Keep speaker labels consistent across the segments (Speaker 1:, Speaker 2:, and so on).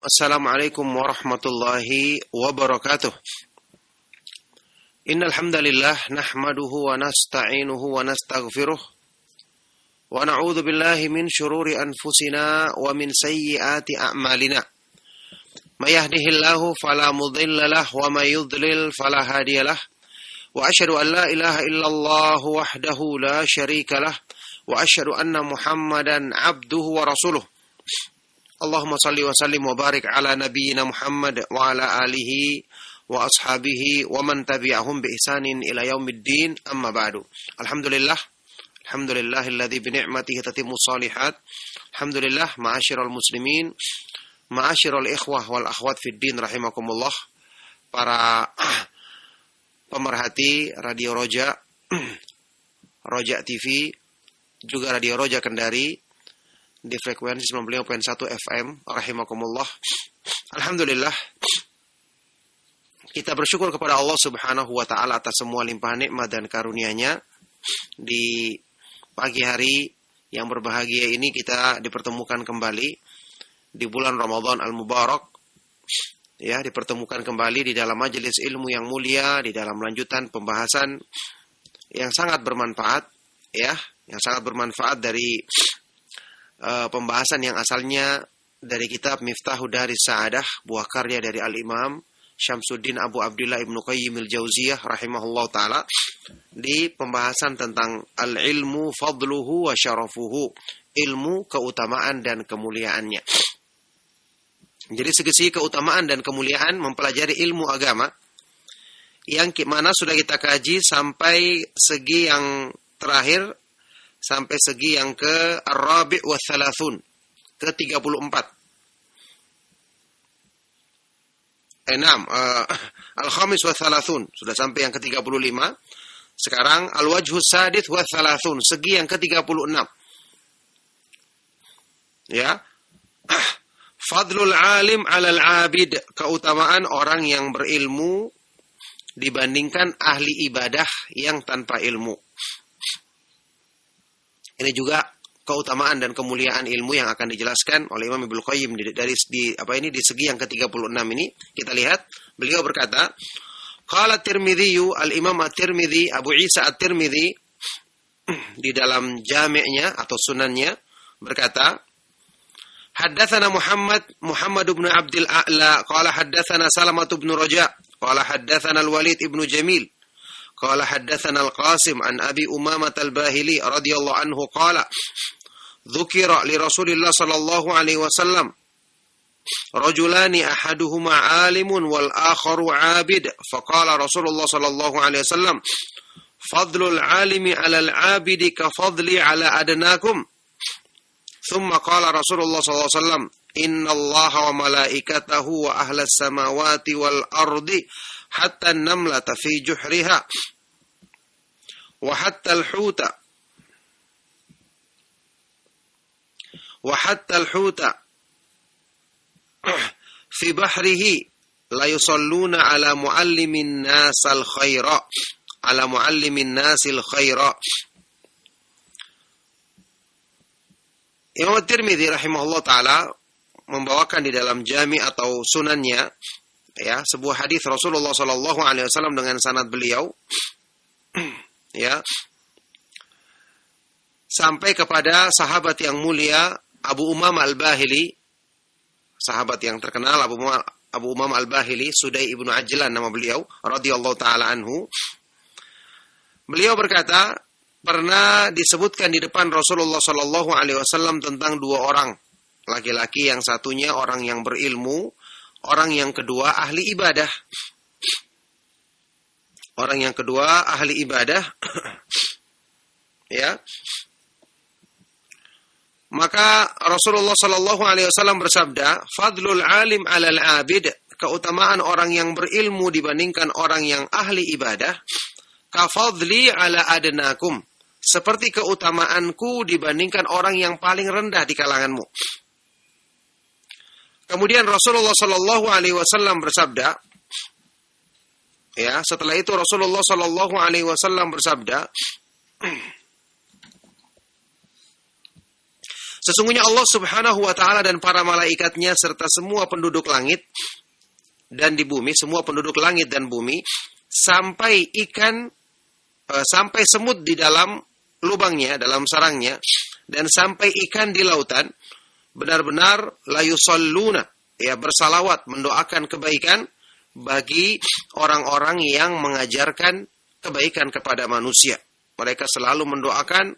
Speaker 1: Assalamualaikum warahmatullahi wabarakatuh. Innal hamdalillah nahmaduhu wa nasta'inuhu wa nastaghfiruh wa na'udzu billahi min shururi anfusina wa min sayyiati a'malina. May yahdihillahu fala mudilla lahu wa may yudlil fala hadiyalah. Wa asyhadu an la ilaha illallah wahdahu la syarika lah wa asyhadu anna Muhammadan abduhu wa rasuluh. Allahumma salli wa sallim wa barik ala nabiyyina Muhammad wa ala alihi wa ashabihi wa man tabi'ahum bi ihsanin ila yaumiddin, amma ba'du. Alhamdulillahilladzi bi ni'matihi tatimmu shalihat. Alhamdulillah, ma'asyiral muslimin, ma'asyiral ikhwah wal akhwat fid din rahimakumullah. Para pemerhati Radio Roja, Roja TV, juga Radio Roja Kendari di frekuensi 95.1 FM rahimakumullah. Alhamdulillah, kita bersyukur kepada Allah Subhanahu wa taala atas semua limpahan nikmat dan karunia-Nya. Di pagi hari yang berbahagia ini kita dipertemukan kembali di bulan Ramadan Al-Mubarak. Ya, dipertemukan kembali di dalam majelis ilmu yang mulia, di dalam lanjutan pembahasan yang sangat bermanfaat, ya, yang sangat bermanfaat dari pembahasan yang asalnya dari kitab Miftahu Daris Sa'adah, buah karya dari Al-Imam Syamsuddin Abu Abdillah Ibnu Qayyim al-Jauziyah rahimahullah ta'ala, di pembahasan tentang al-ilmu fadluhu wa syarafuhu, ilmu, keutamaan dan kemuliaannya. Jadi segi keutamaan dan kemuliaan mempelajari ilmu agama yang mana sudah kita kaji sampai segi yang terakhir, sampai segi yang ke Ar-Rabi' wa Thalathun, ke 34. Al-Khamis wa Thalathun, sudah sampai yang ke 35. Sekarang Al-Wajhus Sadith wa Thalathun, segi yang ke 36. Ya. Fadlul alim 'alal 'abid, keutamaan orang yang berilmu dibandingkan ahli ibadah yang tanpa ilmu. Ini juga keutamaan dan kemuliaan ilmu yang akan dijelaskan oleh Imam Ibnu Qayyim di segi yang ke-36 ini. Kita lihat, beliau berkata, qala Tirmidzi, al-Imam At-Tirmidzi, Abu Isa At-Tirmidzi, di dalam jami'-nya atau sunannya berkata, haddatsana Muhammad bin Abdul A'la qala haddatsana Salamah bin Raja qala haddatsana Al-Walid ibn Jamil qala haddatsana Al-Qasim an Abi Umamah Al-Bahili radhiyallahu anhu qala dzukira li Rasulillah sallallahu alaihi wasallam rajulani ahaduhuma alimun wal akharu abid faqala Rasulullah sallallahu alaihi wasallam fadlul alimi 'alal 'abidi ka fadli 'ala adnakum thumma qala Rasulullah sallallahu alaihi wasallam innallaha wa malaikatahu wa ahlas samawati wal ardi hatta an-namlata fi juhriha wa hatta al-huta fi bahrihi la yusalluna ala muallimin nasil khaira Imam At-Tirmidzi rahimahullah taala membawakan di dalam jami atau sunannya, ya, sebuah hadis Rasulullah sallallahu alaihi wasallam dengan sanad beliau, ya, sampai kepada sahabat yang mulia Abu Umamah Al-Bahili, sahabat yang terkenal Abu Umamah Al-Bahili, Sudai ibnu Ajlan nama beliau, radhiyallahu taala anhu. Beliau berkata, pernah disebutkan di depan Rasulullah sallallahu alaihi wasallam tentang dua orang laki-laki, yang satunya orang yang berilmu, orang yang kedua ahli ibadah. Orang yang kedua ahli ibadah. Ya. Maka Rasulullah sallallahu alaihi wasallam bersabda, fadlul alim 'alal 'abid, keutamaan orang yang berilmu dibandingkan orang yang ahli ibadah, ka fadli 'ala adnakum, seperti keutamaanku dibandingkan orang yang paling rendah di kalanganmu. Kemudian Rasulullah sallallahu alaihi wasallam bersabda, ya, setelah itu Rasulullah sallallahu alaihi wasallam bersabda, Sesungguhnya Allah Subhanahu wa taala dan para malaikatnya serta semua penduduk langit dan di bumi, semua penduduk langit dan bumi, sampai semut di dalam lubangnya, dalam sarangnya, dan sampai ikan di lautan, benar-benar la yusalluna, ya, bersalawat, mendoakan kebaikan bagi orang-orang yang mengajarkan kebaikan kepada manusia. Mereka selalu mendoakan,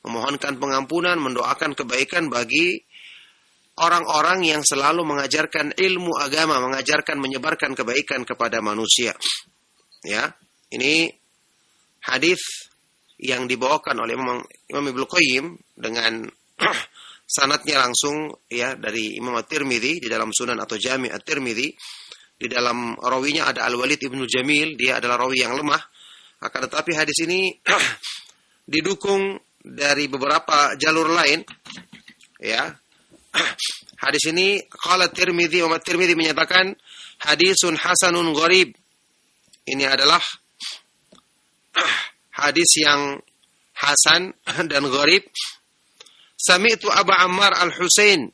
Speaker 1: memohonkan pengampunan, mendoakan kebaikan bagi orang-orang yang selalu mengajarkan ilmu agama, mengajarkan, menyebarkan kebaikan kepada manusia. Ya, ini hadis yang dibawakan oleh Imam Ibnu Qayyim dengan sanadnya langsung, ya, dari Imam At-Tirmidzi di dalam Sunan atau Jami' At-Tirmidzi. Di dalam rawinya ada Al-Walid Ibnu Jamil, dia adalah rawi yang lemah. Akan tetapi hadis ini didukung dari beberapa jalur lain, ya. Hadis ini qala Tirmidzi, Imam Tirmidzi menyatakan hadisun hasanun gharib. Ini adalah hadis yang hasan dan gharib. Sami'tu Abu Ammar Al-Husain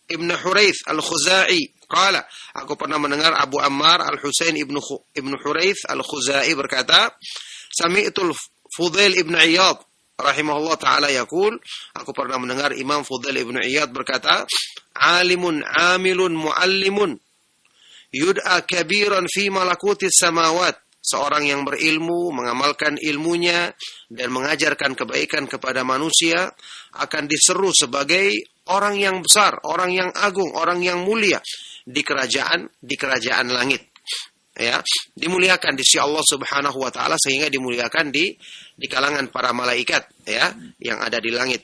Speaker 1: ibn Huraith Al-Khuzai qala, aku pernah mendengar Abu Ammar Al-Husain ibn Huraith Al-Khuzai berkata, Sami'tul Fudail ibn Iyad rahimahullah ta'ala yaqul, aku pernah mendengar Imam Fudail ibn Iyad berkata, alimun amilun muallimun yud'a kabiran fi malakutis samawat. Seorang yang berilmu, mengamalkan ilmunya dan mengajarkan kebaikan kepada manusia akan diseru sebagai orang yang besar, orang yang agung, orang yang mulia di kerajaan langit. Ya, dimuliakan di sisi Allah Subhanahu wa taala sehingga dimuliakan di kalangan para malaikat, ya, yang ada di langit.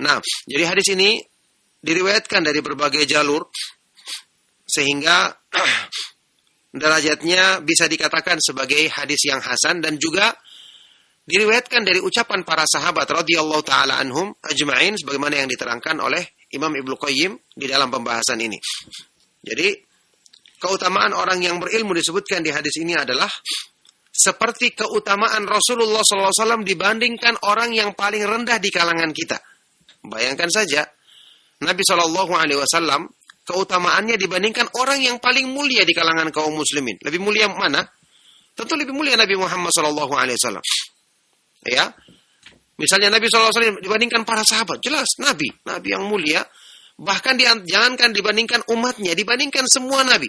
Speaker 1: Nah, jadi hadis ini diriwayatkan dari berbagai jalur sehingga derajatnya bisa dikatakan sebagai hadis yang hasan, dan juga diriwayatkan dari ucapan para sahabat radhiyallahu taala anhum ajma'in sebagaimana yang diterangkan oleh Imam Ibnu Qayyim di dalam pembahasan ini. Jadi keutamaan orang yang berilmu disebutkan di hadis ini adalah seperti keutamaan Rasulullah SAW dibandingkan orang yang paling rendah di kalangan kita. Bayangkan saja, Nabi SAW keutamaannya dibandingkan orang yang paling mulia di kalangan kaum muslimin. Lebih mulia mana? Tentu lebih mulia Nabi Muhammad SAW. Ya, misalnya Nabi SAW dibandingkan para sahabat, jelas Nabi yang mulia. Bahkan jangankan dibandingkan umatnya, dibandingkan semua Nabi.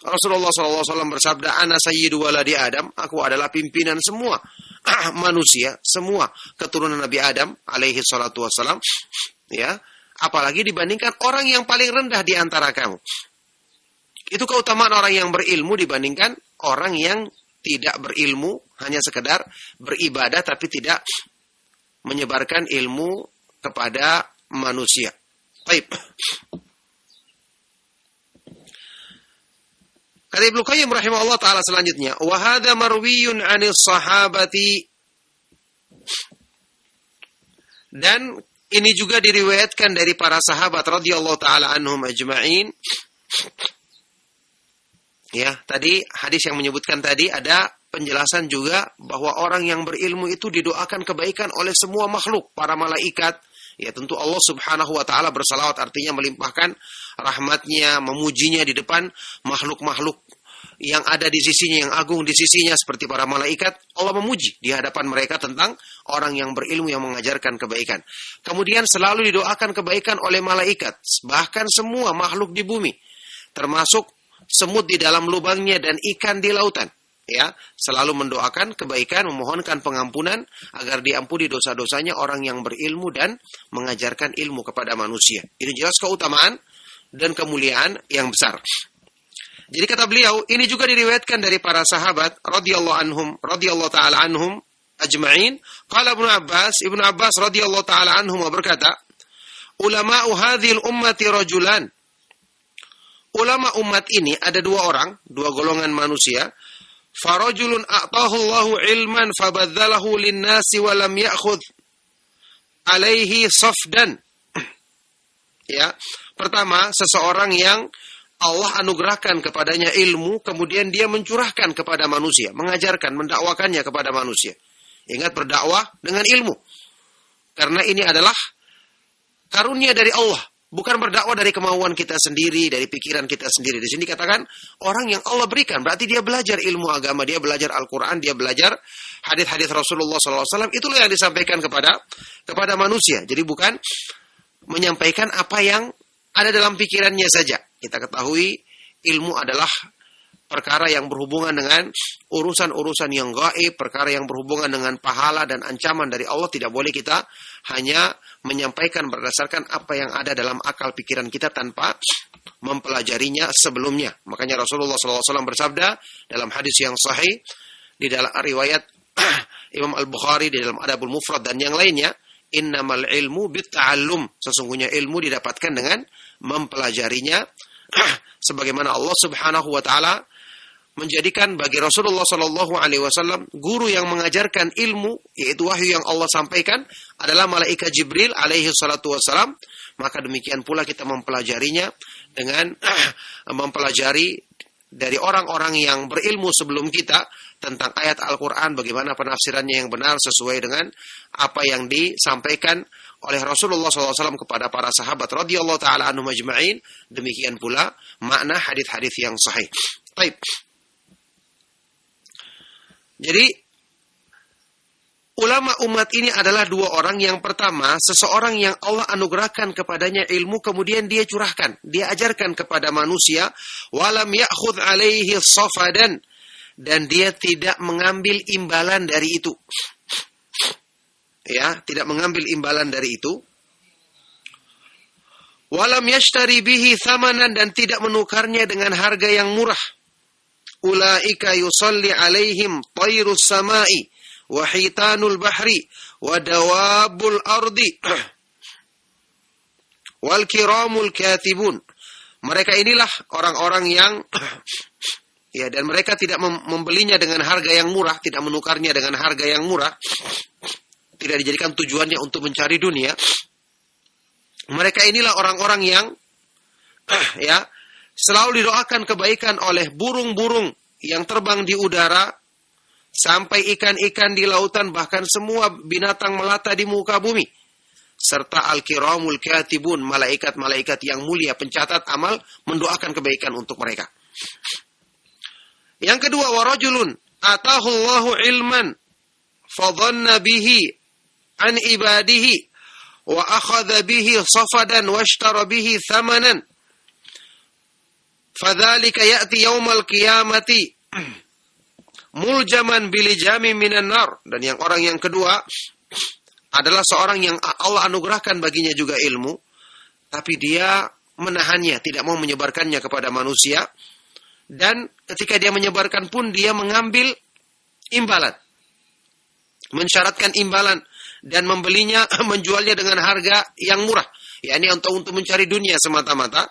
Speaker 1: Rasulullah SAW bersabda, Ana sayyidu waladi Adam, aku adalah pimpinan semua manusia, semua keturunan Nabi Adam alaihi salatu wassalam. Ya, apalagi dibandingkan orang yang paling rendah di antara kamu. Itu keutamaan orang yang berilmu dibandingkan orang yang tidak berilmu, hanya sekedar beribadah tapi tidak menyebarkan ilmu kepada manusia. Baik. Kata Ibnu Qayyim rahimahullah taala selanjutnya, wa hadza marwiyun 'anis sahabati. Dan ini juga diriwayatkan dari para sahabat radhiyallahu taala anhum ajma'in. Ya, tadi hadis yang menyebutkan tadi ada penjelasan juga bahwa orang yang berilmu itu didoakan kebaikan oleh semua makhluk, para malaikat. Ya, tentu Allah Subhanahu wa taala bersalawat, artinya melimpahkan rahmatnya, memujinya di depan makhluk-makhluk yang ada di sisinya, yang agung di sisinya seperti para malaikat. Allah memuji di hadapan mereka tentang orang yang berilmu yang mengajarkan kebaikan. Kemudian selalu didoakan kebaikan oleh malaikat, bahkan semua makhluk di bumi, termasuk semut di dalam lubangnya dan ikan di lautan. Ya, selalu mendoakan kebaikan, memohonkan pengampunan agar diampuni dosa-dosanya orang yang berilmu dan mengajarkan ilmu kepada manusia. Ini jelas keutamaan dan kemuliaan yang besar. Jadi kata beliau, ini juga diriwayatkan dari para sahabat radhiyallahu taala anhum ajma'in. Qala Ibnu Abbas radhiyallahu taala anhum berkata, ulama'u hadhil ummati rajulan. Ulama umat ini ada dua orang, dua golongan manusia. Farajulun a'tahu Allahu ilman fabadzalahu lin-nasi wa lam ya'khudh alaihi safdan. Ya, pertama, seseorang yang Allah anugerahkan kepadanya ilmu, kemudian dia mencurahkan kepada manusia, mengajarkan, mendakwakannya kepada manusia. Ingat, berdakwah dengan ilmu. Karena ini adalah karunia dari Allah. Bukan berdakwah dari kemauan kita sendiri, dari pikiran kita sendiri. Di sini katakan orang yang Allah berikan. Berarti dia belajar ilmu agama, dia belajar Al-Quran, dia belajar hadis-hadis Rasulullah SAW. Itulah yang disampaikan kepada manusia. Jadi bukan menyampaikan apa yang ada dalam pikirannya saja. Kita ketahui ilmu adalah perkara yang berhubungan dengan urusan-urusan yang gaib, perkara yang berhubungan dengan pahala dan ancaman dari Allah. Tidak boleh kita hanya menyampaikan berdasarkan apa yang ada dalam akal pikiran kita tanpa mempelajarinya sebelumnya. Makanya Rasulullah SAW bersabda dalam hadis yang sahih, di dalam riwayat Imam Al-Bukhari, di dalam Adabul Mufrad dan yang lainnya, innamal ilmu bitta'allum. Sesungguhnya ilmu didapatkan dengan mempelajarinya. Sebagaimana Allah Subhanahu wa Ta'ala menjadikan bagi Rasulullah Shallallahu Alaihi Wasallam guru yang mengajarkan ilmu, yaitu wahyu yang Allah sampaikan, adalah malaikat Jibril alaihi salatu wassalam. Maka demikian pula kita mempelajarinya dengan mempelajari dari orang-orang yang berilmu sebelum kita tentang ayat Al-Quran, bagaimana penafsirannya yang benar sesuai dengan apa yang disampaikan oleh Rasulullah SAW kepada para sahabat radhiyallahu taala anhum ajma'in. Demikian pula makna hadis-hadis yang sahih. Baik. Jadi ulama umat ini adalah dua orang. Yang pertama, seseorang yang Allah anugerahkan kepadanya ilmu, kemudian dia curahkan, dia ajarkan kepada manusia, walam ya'khudh alaihi safadan, dan dia tidak mengambil imbalan dari itu. Ya, tidak mengambil imbalan dari itu. Walam yashtari bihi thamanan, dan tidak menukarnya dengan harga yang murah. Ulaika yusalli alaihim tayrus samai wa hitanul bahri wa dawabul ardi wal kiramul katibun. Mereka inilah orang-orang yang ya, dan mereka tidak membelinya dengan harga yang murah, tidak menukarnya dengan harga yang murah. Tidak dijadikan tujuannya untuk mencari dunia. Mereka inilah orang-orang yang ya, selalu didoakan kebaikan oleh burung-burung yang terbang di udara, sampai ikan-ikan di lautan, bahkan semua binatang melata di muka bumi. Serta al-kiramul katibun, malaikat-malaikat yang mulia pencatat amal, mendoakan kebaikan untuk mereka. Yang kedua, warajulun atahu Allahu ilman fadhanna bihi an ibadihi wa akhadha bihi safadan washtara bihi thamanan. Fadzalika ya'ti yaumal qiyamati muljaman bilijami minan nar. Dan yang orang yang kedua adalah seorang yang Allah anugerahkan baginya juga ilmu, tapi dia menahannya, tidak mau menyebarkannya kepada manusia. Dan ketika dia menyebarkan pun dia mengambil imbalan, mensyaratkan imbalan, dan membelinya, menjualnya dengan harga yang murah. Ya, ini untuk mencari dunia semata-mata.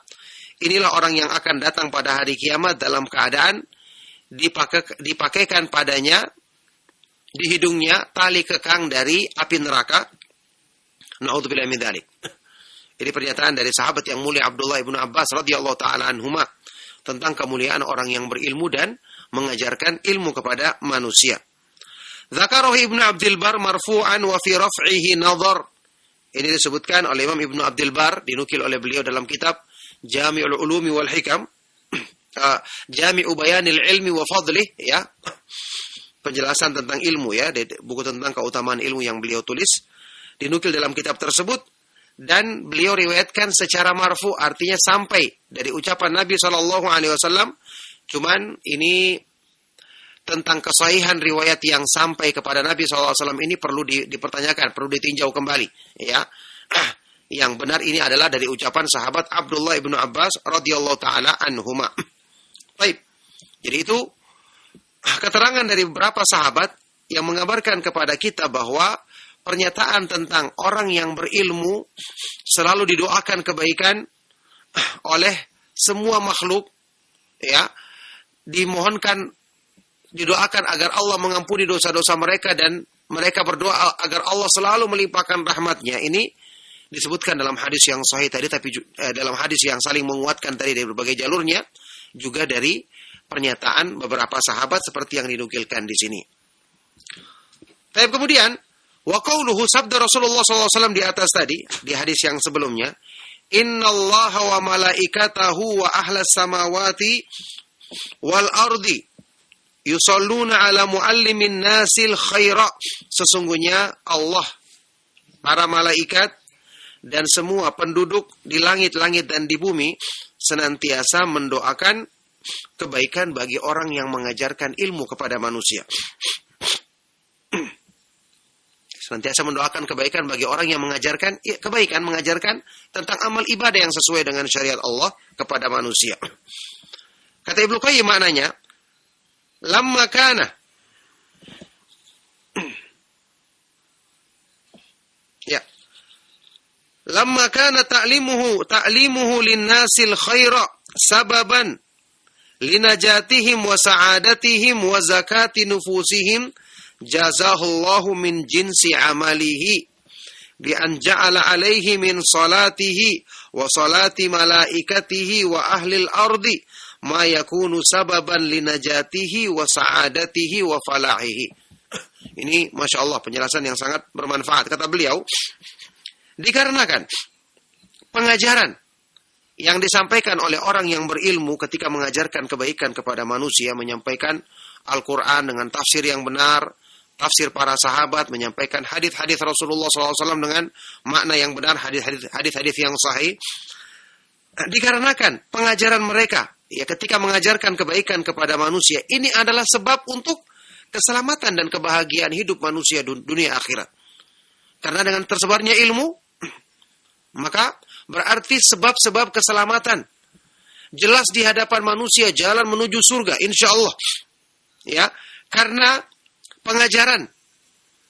Speaker 1: Inilah orang yang akan datang pada hari kiamat dalam keadaan dipakaikan padanya di hidungnya tali kekang dari api neraka. Na'udzubillah min dzalik. Ini pernyataan dari sahabat yang mulia Abdullah ibnu Abbas radhiyallahu taala anhuma tentang kemuliaan orang yang berilmu dan mengajarkan ilmu kepada manusia. Dzakarahu Ibnu Abdul Bar marfu'an wa fi raf'ihi nadhar. Ini disebutkan oleh Imam Ibnu Abdul Bar, dinukil oleh beliau dalam kitab Jami'ul Ulumi wal Hikam, Jami'u Bayanil Ilmi wa Fadlih, ya. Penjelasan tentang ilmu, ya, buku tentang keutamaan ilmu yang beliau tulis, dinukil dalam kitab tersebut, dan beliau riwayatkan secara marfu, artinya sampai dari ucapan Nabi SAW. Cuman ini tentang kesahihan riwayat yang sampai kepada Nabi SAW ini perlu dipertanyakan, perlu ditinjau kembali, ya. Yang benar ini adalah dari ucapan sahabat Abdullah ibnu Abbas radhiyallahu taala anhuma. Baik. Jadi itu keterangan dari beberapa sahabat yang mengabarkan kepada kita bahwa pernyataan tentang orang yang berilmu selalu didoakan kebaikan oleh semua makhluk, ya. Didoakan agar Allah mengampuni dosa-dosa mereka, dan mereka berdoa agar Allah selalu melimpahkan rahmat-Nya. Ini disebutkan dalam hadis yang sahih tadi, tapi dalam hadis yang saling menguatkan tadi dari berbagai jalurnya, juga dari pernyataan beberapa sahabat seperti yang dinukilkan di sini. Tapi kemudian wa qauluhu, sabda Rasulullah SAW di atas tadi, di hadis yang sebelumnya, innallaha wa malaikatahu wa ahlas samawati wal ardi yusalluna ala muallimin nasil khaira. Sesungguhnya Allah, para malaikat, dan semua penduduk di langit-langit dan di bumi senantiasa mendoakan kebaikan bagi orang yang mengajarkan ilmu kepada manusia. Senantiasa mendoakan kebaikan bagi orang yang mengajarkan kebaikan, mengajarkan tentang amal ibadah yang sesuai dengan syariat Allah kepada manusia. Kata Ibnu Qayyim maknanya, lamma kana ya lamma kana ta'limuhu lin-nasil khaira sababan linajatihim wa sa'adatihim wa zakati nufusihim, jazahullahu min jinsi amalihi bi an ja'ala alaihi min salatihi wa salati malaikatihi wa ahlil ardi ma yakunu sababan linajatihi wa sa'adatihi wa falahihi. Ini Masya Allah penjelasan yang sangat bermanfaat. Kata beliau, dikarenakan pengajaran yang disampaikan oleh orang yang berilmu ketika mengajarkan kebaikan kepada manusia, menyampaikan Al-Quran dengan tafsir yang benar, tafsir para sahabat, menyampaikan hadis-hadis Rasulullah SAW dengan makna yang benar, hadis-hadis yang sahih. Dikarenakan pengajaran mereka, ya ketika mengajarkan kebaikan kepada manusia, ini adalah sebab untuk keselamatan dan kebahagiaan hidup manusia dunia akhirat. Karena dengan tersebarnya ilmu, maka berarti sebab-sebab keselamatan. Jelas di hadapan manusia jalan menuju surga, insya Allah. Ya, karena pengajaran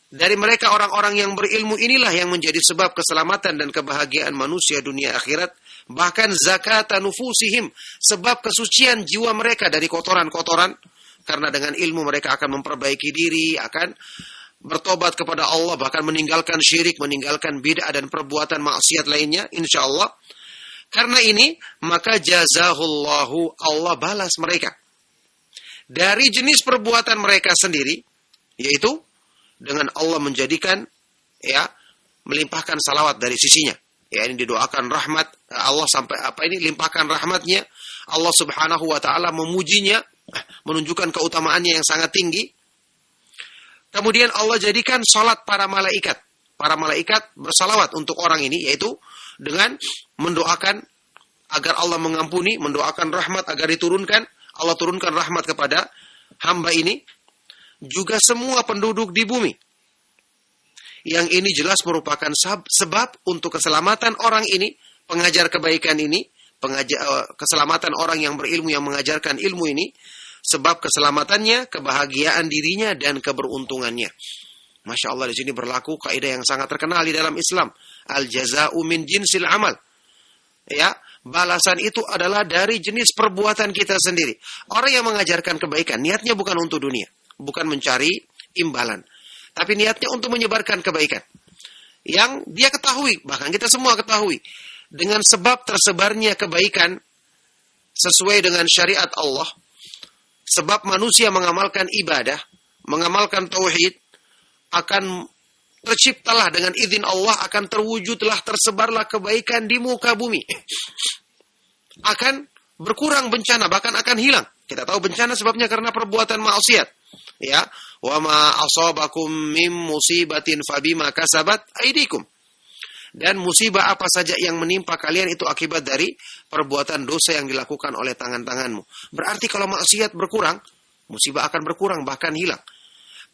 Speaker 1: dari mereka orang-orang yang berilmu inilah yang menjadi sebab keselamatan dan kebahagiaan manusia dunia akhirat. Bahkan zakata nufusihim, sebab kesucian jiwa mereka dari kotoran-kotoran. Karena dengan ilmu mereka akan memperbaiki diri, akan bertobat kepada Allah, bahkan meninggalkan syirik, meninggalkan bid'ah dan perbuatan maksiat lainnya, insya Allah. Karena ini, maka jazahullahu, Allah balas mereka dari jenis perbuatan mereka sendiri, yaitu dengan Allah menjadikan, ya, melimpahkan salawat dari sisinya. Ya, ini didoakan rahmat Allah sampai limpahkan rahmatnya. Allah Subhanahu wa taala memujinya, menunjukkan keutamaannya yang sangat tinggi. Kemudian Allah jadikan salat para malaikat. Para malaikat bersalawat untuk orang ini, yaitu dengan mendoakan agar Allah mengampuni, mendoakan rahmat agar diturunkan. Allah turunkan rahmat kepada hamba ini. Juga semua penduduk di bumi. Yang ini jelas merupakan sebab untuk keselamatan orang ini, pengajar kebaikan ini, keselamatan orang yang berilmu yang mengajarkan ilmu ini, sebab keselamatannya, kebahagiaan dirinya dan keberuntungannya. Masya Allah, di sini berlaku kaidah yang sangat terkenal di dalam Islam, al-jaza'u min jinsil amal. Ya, balasan itu adalah dari jenis perbuatan kita sendiri. Orang yang mengajarkan kebaikan niatnya bukan untuk dunia, bukan mencari imbalan, tapi niatnya untuk menyebarkan kebaikan. Yang dia ketahui, bahkan kita semua ketahui, dengan sebab tersebarnya kebaikan sesuai dengan syariat Allah, sebab manusia mengamalkan ibadah, mengamalkan tauhid, akan terciptalah dengan izin Allah, akan terwujudlah, tersebarlah kebaikan di muka bumi. Akan berkurang bencana, bahkan akan hilang. Kita tahu bencana sebabnya karena perbuatan maksiat. Ya, wa ma asabakum mim musibatin fabima kasabat aydikum. Dan musibah apa saja yang menimpa kalian itu akibat dari perbuatan dosa yang dilakukan oleh tangan-tanganmu. Berarti kalau maksiat berkurang, musibah akan berkurang, bahkan hilang.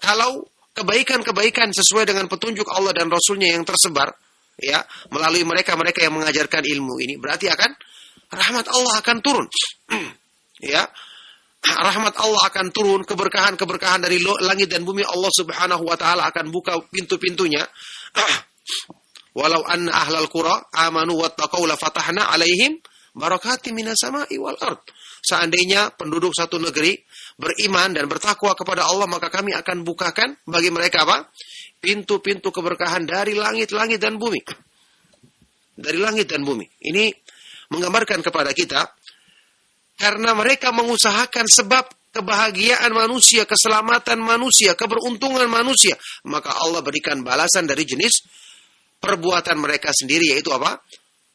Speaker 1: Kalau kebaikan-kebaikan sesuai dengan petunjuk Allah dan Rasulnya yang tersebar, ya, melalui mereka-mereka yang mengajarkan ilmu ini, berarti akan rahmat Allah akan turun. Ya, rahmat Allah akan turun, keberkahan-keberkahan dari langit dan bumi Allah Subhanahu wa taala akan buka pintu-pintunya. Walau anna ahlal qura amanu wattaqau la fatahna alaihim barakatim minas sama'i wal ard. Seandainya penduduk satu negeri beriman dan bertakwa kepada Allah, maka kami akan bukakan bagi mereka apa? Pintu-pintu keberkahan dari langit-langit dan bumi. Dari langit dan bumi. Ini menggambarkan kepada kita, karena mereka mengusahakan sebab kebahagiaan manusia, keselamatan manusia, keberuntungan manusia, maka Allah berikan balasan dari jenis perbuatan mereka sendiri, yaitu apa?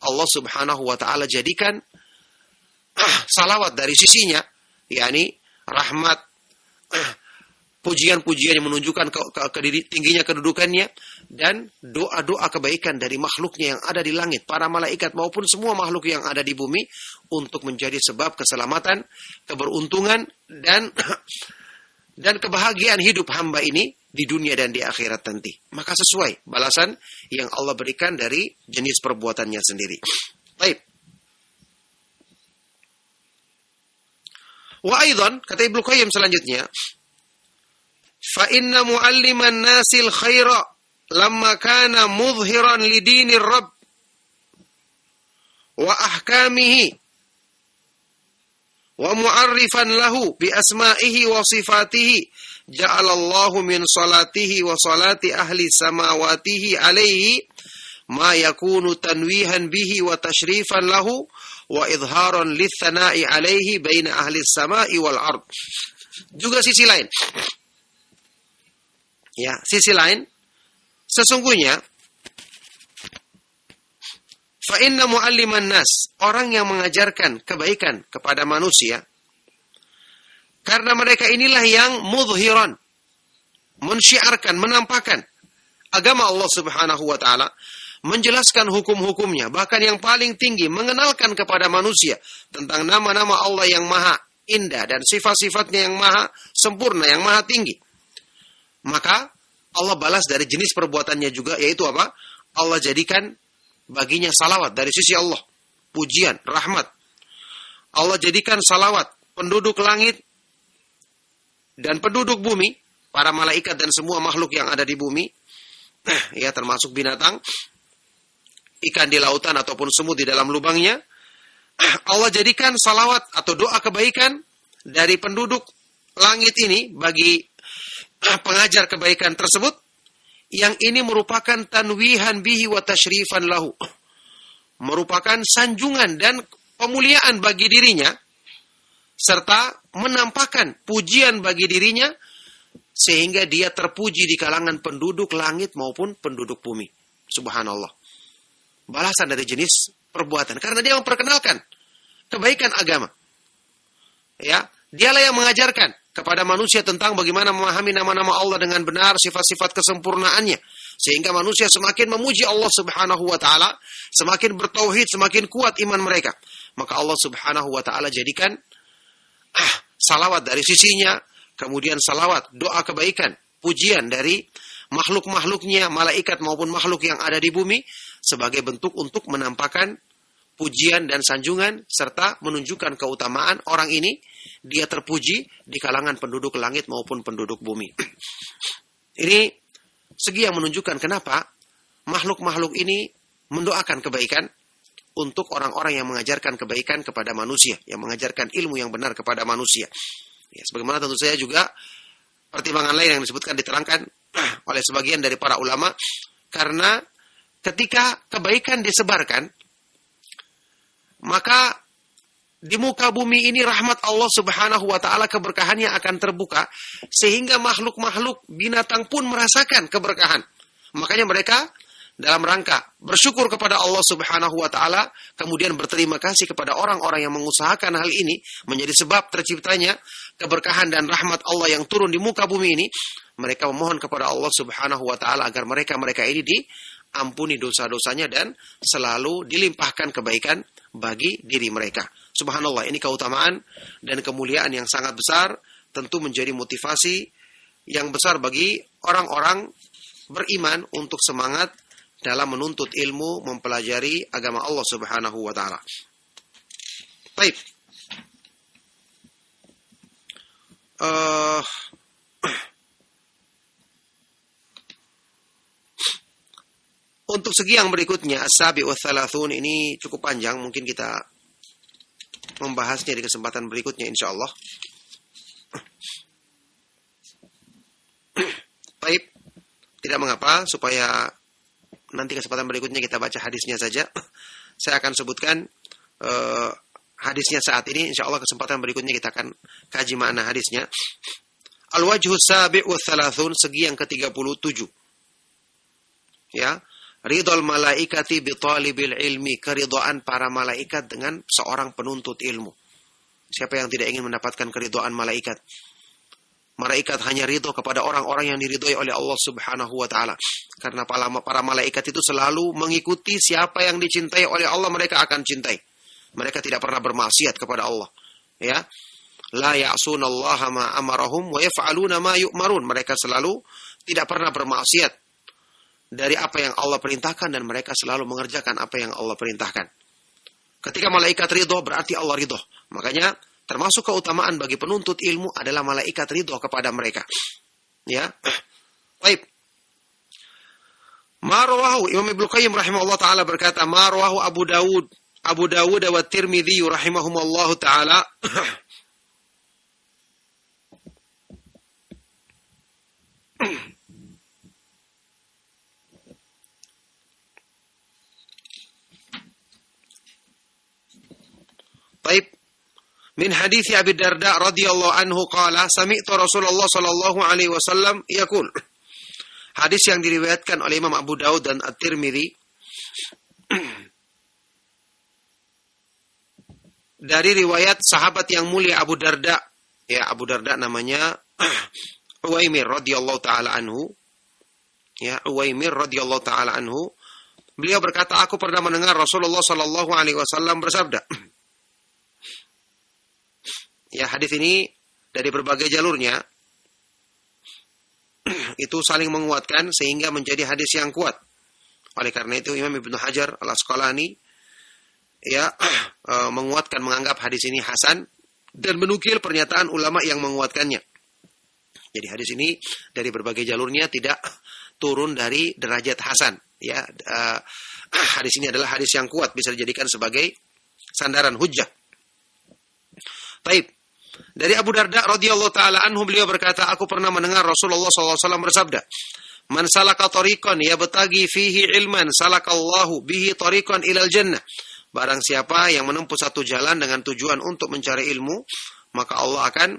Speaker 1: Allah Subhanahu wa taala jadikan salawat dari sisinya, yakni rahmat, pujian-pujian yang menunjukkan tingginya kedudukannya, dan doa-doa kebaikan dari makhluknya yang ada di langit, para malaikat maupun semua makhluk yang ada di bumi, untuk menjadi sebab keselamatan, keberuntungan, dan kebahagiaan hidup hamba ini di dunia dan di akhirat nanti. Maka sesuai balasan yang Allah berikan dari jenis perbuatannya sendiri. Baik. Wa aidan, kata Ibnu Qayyim selanjutnya, fa inna mualliman nasil khaira lamma kana mudhiran lidinir rabb wa ahkamihi wa mu'arrifan lahu bi asma'ihi wa sifatihi, ja'alallahu min salatihi wa salati ahli samawatihi alaihi ma yakunu tanwihan bihi wa tashrifan lahu wa idharan lithana'i alaihi baina ahli samai wal ard. Juga sisi lain. Ya, sisi lain, sesungguhnya fa inna mualliman nas, orang yang mengajarkan kebaikan kepada manusia, karena mereka inilah yang mudhiran, mensyiarkan, menampakkan agama Allah Subhanahu wa taala, menjelaskan hukum-hukumnya, bahkan yang paling tinggi mengenalkan kepada manusia tentang nama-nama Allah yang maha indah dan sifat-sifatnya yang maha sempurna, yang maha tinggi. Maka Allah balas dari jenis perbuatannya juga, yaitu apa? Allah jadikan baginya salawat dari sisi Allah, pujian, rahmat. Allah jadikan salawat penduduk langit dan penduduk bumi, para malaikat dan semua makhluk yang ada di bumi, ya termasuk binatang, ikan di lautan ataupun semut di dalam lubangnya. Allah jadikan salawat atau doa kebaikan dari penduduk langit ini bagi pengajar kebaikan tersebut, yang ini merupakan tanwihan bihi wa tashrifan lahu, merupakan sanjungan dan pemuliaan bagi dirinya, serta menampakkan pujian bagi dirinya, sehingga dia terpuji di kalangan penduduk langit maupun penduduk bumi. Subhanallah. Balasan dari jenis perbuatan, karena dia memperkenalkan kebaikan agama. Ya, dialah yang mengajarkan kepada manusia tentang bagaimana memahami nama-nama Allah dengan benar, sifat-sifat kesempurnaannya, sehingga manusia semakin memuji Allah Subhanahu wa taala, semakin bertauhid, semakin kuat iman mereka. Maka Allah Subhanahu wa taala jadikan salawat dari sisinya, kemudian salawat, doa kebaikan, pujian dari makhluk-makhluknya, malaikat maupun makhluk yang ada di bumi, sebagai bentuk untuk menampakkan pujian dan sanjungan, serta menunjukkan keutamaan orang ini, dia terpuji di kalangan penduduk langit maupun penduduk bumi. Ini segi yang menunjukkan kenapa makhluk-makhluk ini mendoakan kebaikan untuk orang-orang yang mengajarkan kebaikan kepada manusia, yang mengajarkan ilmu yang benar kepada manusia. Ya, sebagaimana tentu saja juga pertimbangan lain yang disebutkan, diterangkan oleh sebagian dari para ulama, karena ketika kebaikan disebarkan, maka di muka bumi ini rahmat Allah Subhanahu wa taala, keberkahannya akan terbuka, sehingga makhluk-makhluk binatang pun merasakan keberkahan. Makanya mereka dalam rangka bersyukur kepada Allah Subhanahu wa taala, kemudian berterima kasih kepada orang-orang yang mengusahakan hal ini, menjadi sebab terciptanya keberkahan dan rahmat Allah yang turun di muka bumi ini. Mereka memohon kepada Allah Subhanahu wa taala agar mereka ini diampuni dosa-dosanya dan selalu dilimpahkan kebaikan bagi diri mereka. Subhanallah, ini keutamaan dan kemuliaan yang sangat besar, tentu menjadi motivasi yang besar bagi orang-orang beriman untuk semangat dalam menuntut ilmu, mempelajari agama Allah Subhanahu wa taala. Baik. Untuk segi yang berikutnya, as-sabi wa thalathun, ini cukup panjang, mungkin kita membahasnya di kesempatan berikutnya insyaallah. Baik, tidak mengapa, supaya nanti kesempatan berikutnya kita baca hadisnya saja. Saya akan sebutkan hadisnya saat ini. Insyaallah kesempatan berikutnya kita akan kaji makna hadisnya. Al-wajhu sabi' wa thalathun, segi yang ke-37. Ya, ridhal malaikati bi talibil ilmi, keridhaan para malaikat dengan seorang penuntut ilmu. Siapa yang tidak ingin mendapatkan keridhaan malaikat? Malaikat hanya ridho kepada orang-orang yang diridhoi oleh Allah Subhanahu wa taala. Karena para malaikat itu selalu mengikuti siapa yang dicintai oleh Allah, mereka akan cintai. Mereka tidak pernah bermaksiat kepada Allah. Ya. La ya'sunallaha ma amarahum wa yaf'aluna ma yu'marun. Mereka selalu tidak pernah bermaksiat dari apa yang Allah perintahkan, dan mereka selalu mengerjakan apa yang Allah perintahkan. Ketika malaikat ridho, berarti Allah ridho. Makanya termasuk keutamaan bagi penuntut ilmu adalah malaikat ridho kepada mereka. Ya. Baik. Ma rawahu Imam Ibnu Qayyim rahimahullah taala berkata, ma rawahu Abu Dawud wa Tirmidzi rahimahumullah taala. Baik. Min hadits Abi Darda radhiyallahu anhu qala sami'tu Rasulullah sallallahu alaihi wasallam yaqul. Hadis yang diriwayatkan oleh Imam Abu Dawud dan At-Tirmidzi dari riwayat sahabat yang mulia Abu Darda. Ya, Abu Darda namanya Uwaimir radhiyallahu taala anhu. Ya, Uwaimir radhiyallahu taala anhu. Beliau berkata, aku pernah mendengar Rasulullah sallallahu alaihi wasallam bersabda. Ya, hadis ini dari berbagai jalurnya itu saling menguatkan sehingga menjadi hadis yang kuat. Oleh karena itu Imam Ibnu Hajar Al-Asqalani ya menguatkan, menganggap hadis ini hasan dan menukil pernyataan ulama yang menguatkannya. Jadi hadis ini dari berbagai jalurnya tidak turun dari derajat hasan. Ya, hadis ini adalah hadis yang kuat, bisa dijadikan sebagai sandaran hujjah. Baik. Dari Abu Darda radhiyallahu taala anhu, beliau berkata, aku pernah mendengar Rasulullah SAW bersabda, man salaka tariqan yabtaghi fihi ilman salakallahu bihi tariqan ilal jannah. Barang siapa yang menempuh satu jalan dengan tujuan untuk mencari ilmu, maka Allah akan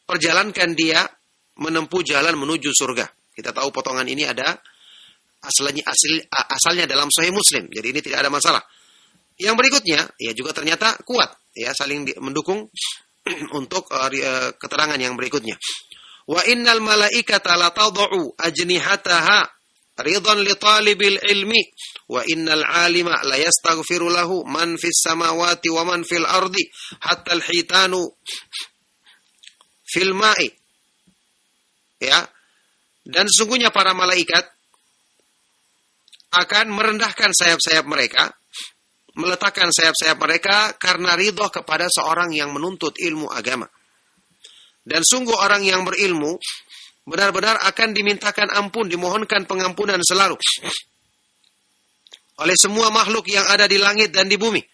Speaker 1: perjalankan dia menempuh jalan menuju surga. Kita tahu potongan ini ada asalnya dalam Sahih Muslim. Jadi ini tidak ada masalah. Yang berikutnya ya juga ternyata kuat, ya saling mendukung untuk keterangan yang berikutnya. Wa innal malaikata la tad'u ajnihataha ridan li talibil ilmi wa innal alima la yastaghfiru lahu man fis samawati wa man fil ardi hatta al hitanu fil ma'i. Ya. Dan sesungguhnya para malaikat akan merendahkan sayap-sayap mereka, meletakkan sayap-sayap mereka karena ridho kepada seorang yang menuntut ilmu agama. Dan sungguh orang yang berilmu benar-benar akan dimintakan ampun, dimohonkan pengampunan selalu oleh semua makhluk yang ada di langit dan di bumi.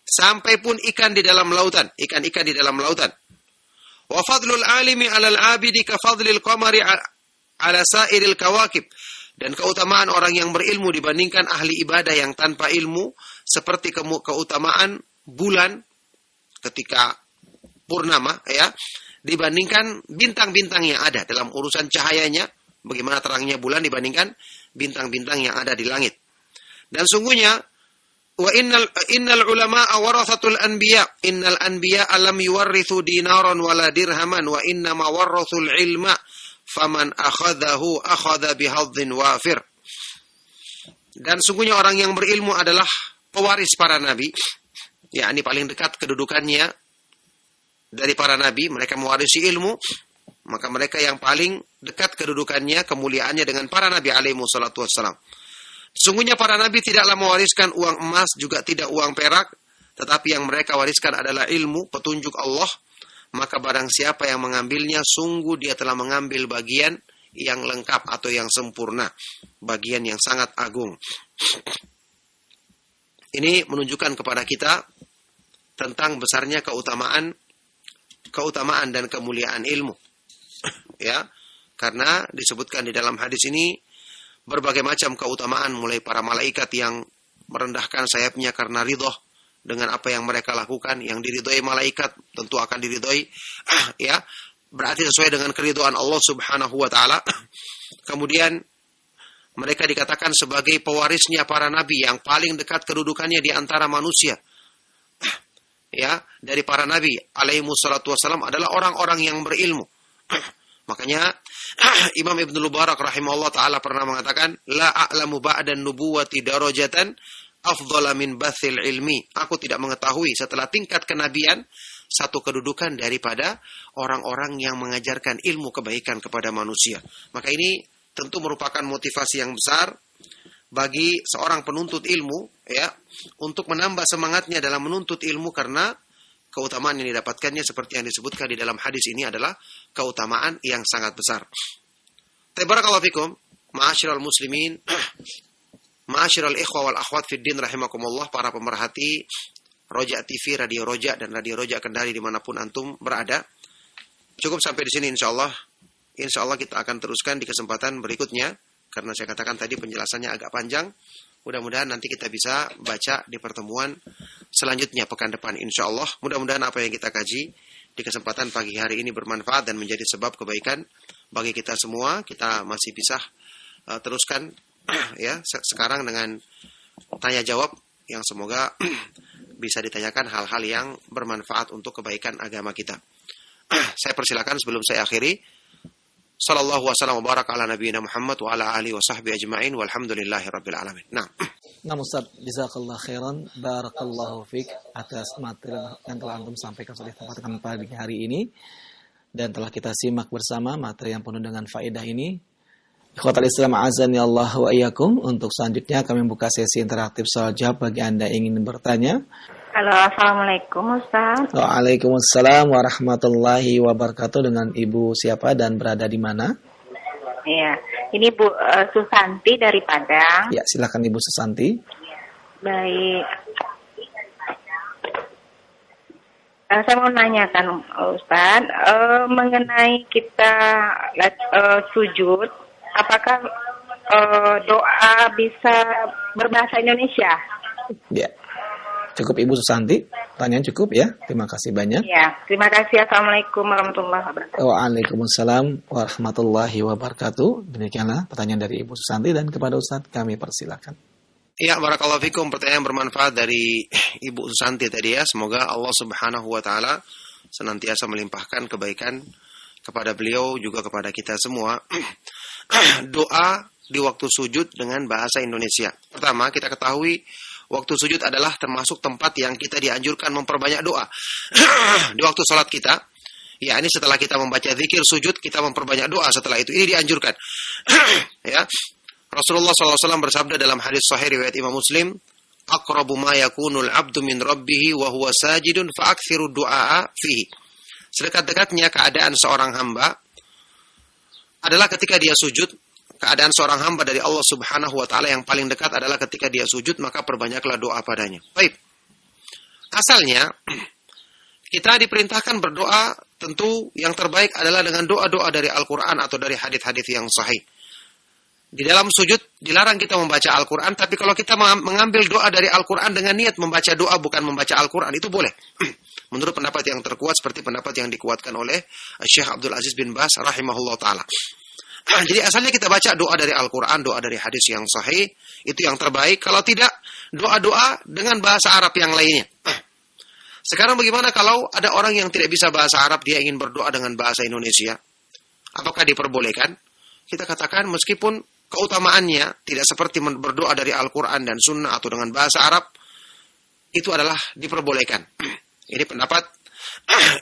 Speaker 1: Sampai pun ikan di dalam lautan, ikan-ikan di dalam lautan. Wa fadlul alimi 'alal 'abidi ka fadlil qamari 'ala sa'iril kawakib. Dan keutamaan orang yang berilmu dibandingkan ahli ibadah yang tanpa ilmu seperti keutamaan bulan ketika purnama, ya, dibandingkan bintang-bintang yang ada dalam urusan cahayanya, bagaimana terangnya bulan dibandingkan bintang-bintang yang ada di langit. Dan sungguhnya wa innal ulama'a warathatul anbiya, innal anbiya lam yuwarrithu dinaran wala dirhaman wa inna ma warrathul ilma faman akhadahu akhadha bihadzin wafir. Dan sungguhnya orang yang berilmu adalah pewaris para nabi, ya, ini paling dekat kedudukannya dari para nabi, mereka mewarisi ilmu, maka mereka yang paling dekat kedudukannya, kemuliaannya dengan para nabi alaihi wassalatu wassalam. Sungguhnya para nabi tidaklah mewariskan uang emas, juga tidak uang perak, tetapi yang mereka wariskan adalah ilmu, petunjuk Allah. Maka barang siapa yang mengambilnya, sungguh dia telah mengambil bagian yang lengkap atau yang sempurna, bagian yang sangat agung. Ini menunjukkan kepada kita tentang besarnya keutamaan dan kemuliaan ilmu. Ya, karena disebutkan di dalam hadis ini berbagai macam keutamaan, mulai para malaikat yang merendahkan sayapnya karena ridho dengan apa yang mereka lakukan, yang diridhoi malaikat tentu akan diridhoi, ya, berarti sesuai dengan keridhaan Allah Subhanahu wa taala. Kemudian mereka dikatakan sebagai pewarisnya para nabi yang paling dekat kedudukannya di antara manusia. Ya, dari para nabi alaihi wassalatu wassalam adalah orang-orang yang berilmu. Makanya Imam Ibnu Mubarak rahimahullah taala pernah mengatakan, la a'lamu ba'dan nubuwati darajatan afdhala min bathil ilmi. Aku tidak mengetahui setelah tingkat kenabian satu kedudukan daripada orang-orang yang mengajarkan ilmu kebaikan kepada manusia. Maka ini tentu merupakan motivasi yang besar bagi seorang penuntut ilmu, ya, untuk menambah semangatnya dalam menuntut ilmu, karena keutamaan yang didapatkannya seperti yang disebutkan di dalam hadis ini adalah keutamaan yang sangat besar. Tabarakallahu fikum, ma'asyiral muslimin, ma'asyiral ikhwa wal akhwat fid din rahimakumullah, para pemerhati Roja TV, Radio Roja, dan Radio Roja Kendari dimanapun antum berada. Cukup sampai di sini insyaallah. Insyaallah kita akan teruskan di kesempatan berikutnya, karena saya katakan tadi penjelasannya agak panjang. Mudah-mudahan nanti kita bisa baca di pertemuan selanjutnya pekan depan insyaallah. Mudah-mudahan apa yang kita kaji di kesempatan pagi hari ini bermanfaat dan menjadi sebab kebaikan bagi kita semua. Kita masih bisa teruskan ya sekarang dengan tanya jawab yang semoga bisa ditanyakan hal-hal yang bermanfaat untuk kebaikan agama kita. Saya persilakan sebelum saya akhiri. Sallallahu wasallam wa baraka ala nabiyina Muhammad wa ala alihi wa sahbihi ajma'in walhamdulillahi rabbil alamin. Nah,
Speaker 2: Ustaz, jazakallah khairan, barakallahu fiik atas materi yang telah antum sampaikan oleh tempat kami pagi hari ini, dan telah kita simak bersama materi yang penuh dengan faedah ini. Ikhwatal Islam azani Allah wa iyyakum. Untuk selanjutnya kami buka sesi interaktif soal jawab bagi Anda yang ingin bertanya.
Speaker 3: Halo, assalamualaikum Ustaz.
Speaker 2: Waalaikumsalam warahmatullahi wabarakatuh. Dengan Ibu siapa dan berada di mana?
Speaker 3: Iya, ini Bu Susanti dari Padang.
Speaker 2: Ya, silakan Ibu Susanti.
Speaker 3: Baik. Saya mau nanyakan Ustaz, mengenai kita sujud, apakah doa bisa berbahasa Indonesia?
Speaker 2: Ya. Cukup Ibu Susanti, pertanyaan cukup ya. Terima kasih banyak.
Speaker 3: Ya, terima kasih. Assalamualaikum warahmatullahi wabarakatuh.
Speaker 2: Waalaikumsalam warahmatullahi wabarakatuh. Demikianlah pertanyaan dari Ibu Susanti, dan kepada Ustaz kami persilakan.
Speaker 1: Ya, barakallahu fikum, pertanyaan bermanfaat dari Ibu Susanti tadi ya. Semoga Allah Subhanahu wa taala senantiasa melimpahkan kebaikan kepada beliau juga kepada kita semua. Doa di waktu sujud dengan bahasa Indonesia. Pertama, kita ketahui waktu sujud adalah termasuk tempat yang kita dianjurkan memperbanyak doa. Di waktu salat kita, ya ini setelah kita membaca zikir sujud, kita memperbanyak doa setelah itu. Ini dianjurkan. Ya. Rasulullah SAW bersabda dalam hadis sahih riwayat Imam Muslim, "Aqrabu ma yakunul 'abdu min rabbih wa huwa sajidun fa aktsiru du'a fihi." Sedekat-dekatnya keadaan seorang hamba adalah ketika dia sujud. Keadaan seorang hamba dari Allah Subhanahu wa taala yang paling dekat adalah ketika dia sujud, maka perbanyaklah doa padanya. Baik. Asalnya kita diperintahkan berdoa, tentu yang terbaik adalah dengan doa-doa dari Al-Qur'an atau dari hadis-hadis yang sahih. Di dalam sujud dilarang kita membaca Al-Qur'an, tapi kalau kita mengambil doa dari Al-Qur'an dengan niat membaca doa bukan membaca Al-Qur'an, itu boleh. Menurut pendapat yang terkuat seperti pendapat yang dikuatkan oleh Syekh Abdul Aziz bin Baz rahimahullah taala. Jadi asalnya kita baca doa dari Al-Quran, doa dari hadis yang sahih, itu yang terbaik. Kalau tidak, doa-doa dengan bahasa Arab yang lainnya. Sekarang bagaimana kalau ada orang yang tidak bisa bahasa Arab, dia ingin berdoa dengan bahasa Indonesia? Apakah diperbolehkan? Kita katakan meskipun keutamaannya tidak seperti berdoa dari Al-Quran dan Sunnah atau dengan bahasa Arab, itu adalah diperbolehkan. Ini pendapat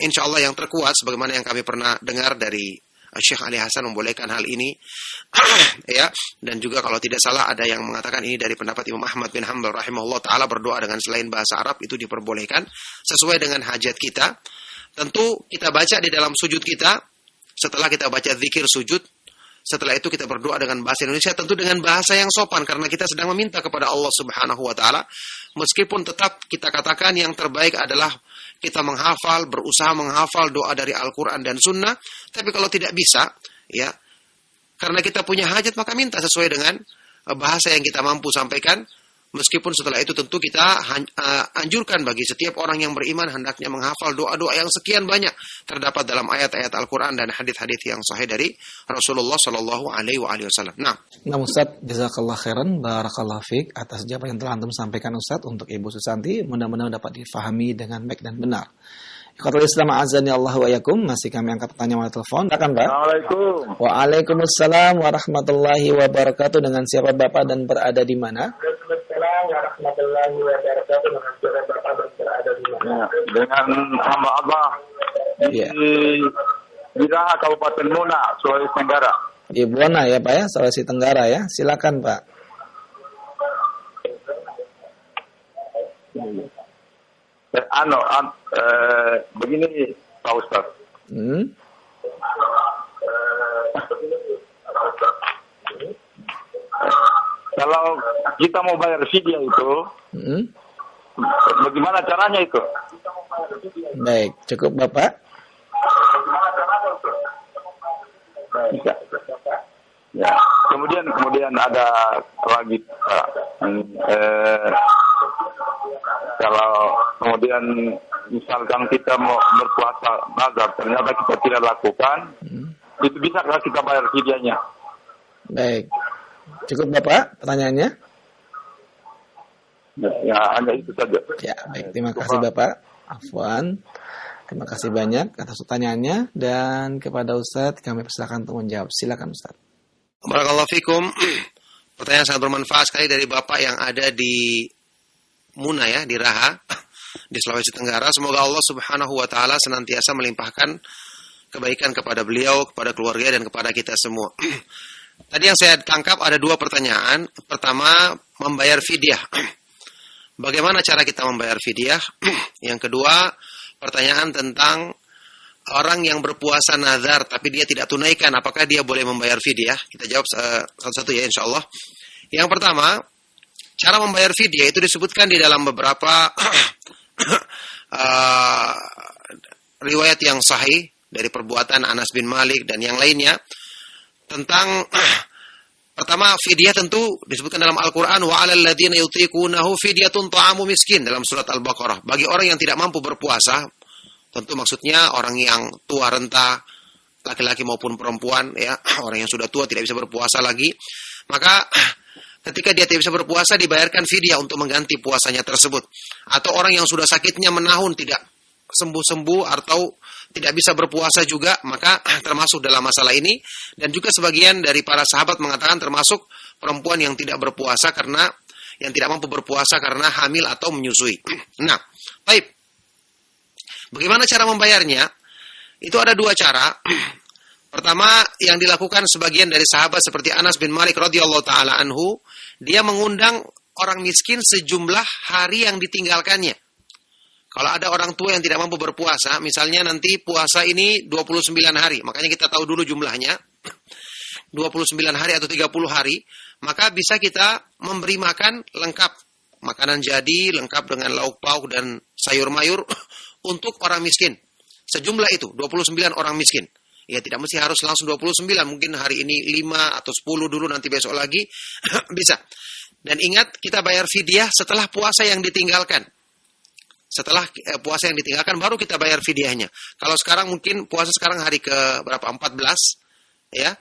Speaker 1: insya Allah yang terkuat, sebagaimana yang kami pernah dengar dari Syekh Ali Hasan membolehkan hal ini. Ya, dan juga kalau tidak salah ada yang mengatakan ini dari pendapat Imam Ahmad bin Hanbal rahimahullah taala, berdoa dengan selain bahasa Arab itu diperbolehkan sesuai dengan hajat kita. Tentu kita baca di dalam sujud kita, setelah kita baca zikir sujud, setelah itu kita berdoa dengan bahasa Indonesia, tentu dengan bahasa yang sopan karena kita sedang meminta kepada Allah Subhanahu wa taala. Meskipun tetap kita katakan yang terbaik adalah kita menghafal, berusaha menghafal doa dari Al-Quran dan Sunnah. Tapi kalau tidak bisa, ya, karena kita punya hajat, maka minta sesuai dengan bahasa yang kita mampu sampaikan. Meskipun setelah itu tentu kita anjurkan bagi setiap orang yang beriman hendaknya menghafal doa-doa yang sekian banyak terdapat dalam ayat-ayat Al-Quran dan hadis-hadis yang sahih dari Rasulullah Shallallahu Alaihi Wasallam. Nah,
Speaker 2: Ustaz, jazakallah khairan, barakallah fiik atas jawaban yang telah antum sampaikan Ustaz untuk Ibu Susanti. Mudah-mudahan dapat difahami dengan baik dan benar. Ikhwatul Islam azani Allah wa yakum, masih kami angkat pertanyaan melalui telepon. Silakan, Pak.
Speaker 4: Assalamualaikum.
Speaker 2: Waalaikumsalam warahmatullahi wabarakatuh. Dengan siapa Bapak dan berada di mana?
Speaker 4: Waalaikumsalam warahmatullahi wabarakatuh. Dengan siapa Bapak dan berada di mana? Dengan hamba Allah di Raha Kabupaten Muna, Sulawesi Tenggara.
Speaker 2: Di Buana ya Pak ya, Sulawesi Tenggara ya. Silakan Pak.
Speaker 4: Begini Pak Ustaz. Kalau kita mau bayar fidyah itu, bagaimana caranya itu?
Speaker 2: Baik, cukup Bapak.
Speaker 4: Bisa. Ya. Kemudian ada lagi kalau kemudian misalkan kita mau berpuasa nazar ternyata kita tidak lakukan, itu bisakah kita bayar fidyahnya?
Speaker 2: Baik, cukup Bapak pertanyaannya?
Speaker 4: Ya, hanya itu saja.
Speaker 2: Ya, baik, terima kasih Bapak. Afwan, terima kasih banyak atas pertanyaannya, dan kepada Ustadz kami persilakan untuk menjawab. Silakan Ustadz.
Speaker 1: Barakallahu fikum. Pertanyaan sangat bermanfaat sekali dari Bapak yang ada di Muna ya, di Raha, di Sulawesi Tenggara. Semoga Allah Subhanahu wa taala senantiasa melimpahkan kebaikan kepada beliau, kepada keluarga dan kepada kita semua. Tadi yang saya tangkap ada dua pertanyaan. Pertama, membayar fidyah. Bagaimana cara kita membayar fidyah? Yang kedua, pertanyaan tentang orang yang berpuasa nazar tapi dia tidak tunaikan, apakah dia boleh membayar fidyah? Kita jawab satu-satu ya insyaallah. Yang pertama, cara membayar fidyah itu disebutkan di dalam beberapa riwayat yang sahih dari perbuatan Anas bin Malik dan yang lainnya tentang pertama, fidyah tentu disebutkan dalam Al-Quran, wa 'alal ladzina yutiqunahu fidyatun ta'amu miskin dalam surat Al-Baqarah. Bagi orang yang tidak mampu berpuasa, tentu maksudnya orang yang tua renta, laki-laki maupun perempuan, ya, orang yang sudah tua tidak bisa berpuasa lagi, maka ketika dia tidak bisa berpuasa dibayarkan fidyah untuk mengganti puasanya tersebut. Atau orang yang sudah sakitnya menahun tidak sembuh-sembuh atau tidak bisa berpuasa juga, maka termasuk dalam masalah ini. Dan juga sebagian dari para sahabat mengatakan termasuk perempuan yang tidak berpuasa karena yang tidak mampu berpuasa karena hamil atau menyusui. Nah, baik. Bagaimana cara membayarnya? Itu ada dua cara. Pertama, yang dilakukan sebagian dari sahabat seperti Anas bin Malik radhiyallahu taala anhu, dia mengundang orang miskin sejumlah hari yang ditinggalkannya. Kalau ada orang tua yang tidak mampu berpuasa, misalnya nanti puasa ini 29 hari, makanya kita tahu dulu jumlahnya, 29 hari atau 30 hari, maka bisa kita memberi makan lengkap. Makanan jadi, lengkap dengan lauk pauk dan sayur mayur untuk orang miskin. Sejumlah itu, 29 orang miskin. Ya tidak mesti harus langsung 29, mungkin hari ini 5 atau 10 dulu, nanti besok lagi, bisa. Dan ingat, kita bayar fidyah setelah puasa yang ditinggalkan. Setelah puasa yang ditinggalkan baru kita bayar fidyahnya. Kalau sekarang mungkin puasa sekarang hari ke berapa? 14 ya.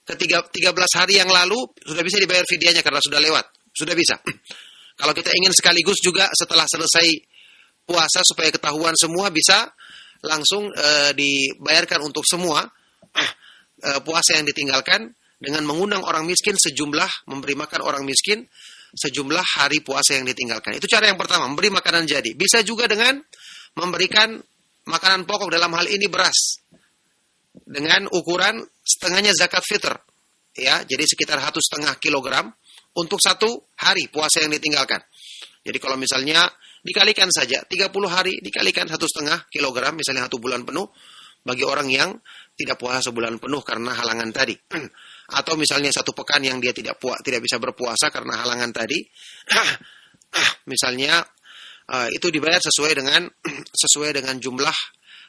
Speaker 1: Ke 13 hari yang lalu sudah bisa dibayar fidyahnya karena sudah lewat. Sudah bisa. Kalau kita ingin sekaligus juga setelah selesai puasa supaya ketahuan semua, bisa langsung dibayarkan untuk semua puasa yang ditinggalkan dengan mengundang orang miskin sejumlah, memberi makan orang miskin sejumlah hari puasa yang ditinggalkan. Itu cara yang pertama, memberi makanan jadi. Bisa juga dengan memberikan makanan pokok, dalam hal ini beras, dengan ukuran setengahnya zakat fitr. Ya, jadi sekitar 1,5 kilogram untuk satu hari puasa yang ditinggalkan. Jadi kalau misalnya dikalikan saja 30 hari dikalikan 1,5 kilogram, misalnya 1 bulan penuh bagi orang yang tidak puasa sebulan penuh karena halangan tadi. Atau misalnya 1 pekan yang dia tidak bisa berpuasa karena halangan tadi, misalnya itu dibayar sesuai dengan jumlah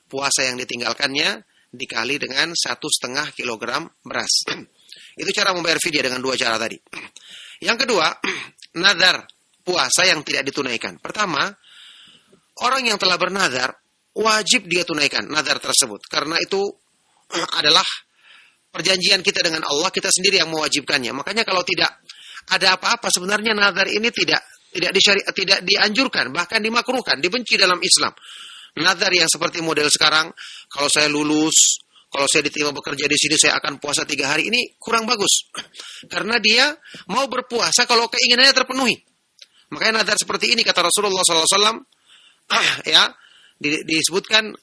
Speaker 1: puasa yang ditinggalkannya dikali dengan 1,5 kilogram beras. Itu cara membayar fidyah dengan dua cara tadi. Yang kedua, nazar. puasa yang tidak ditunaikan. Pertama, orang yang telah bernazar wajib dia tunaikan nazar tersebut, karena itu adalah perjanjian kita dengan Allah, kita sendiri yang mewajibkannya. Makanya kalau tidak ada apa-apa, sebenarnya nazar ini tidak dianjurkan, bahkan dimakruhkan, dibenci dalam Islam. Nazar yang seperti model sekarang, kalau saya lulus, kalau saya diterima bekerja di sini, saya akan puasa 3 hari, ini kurang bagus. Karena dia mau berpuasa kalau keinginannya terpenuhi. Makanya nazar seperti ini, kata Rasulullah SAW, ya, disebutkan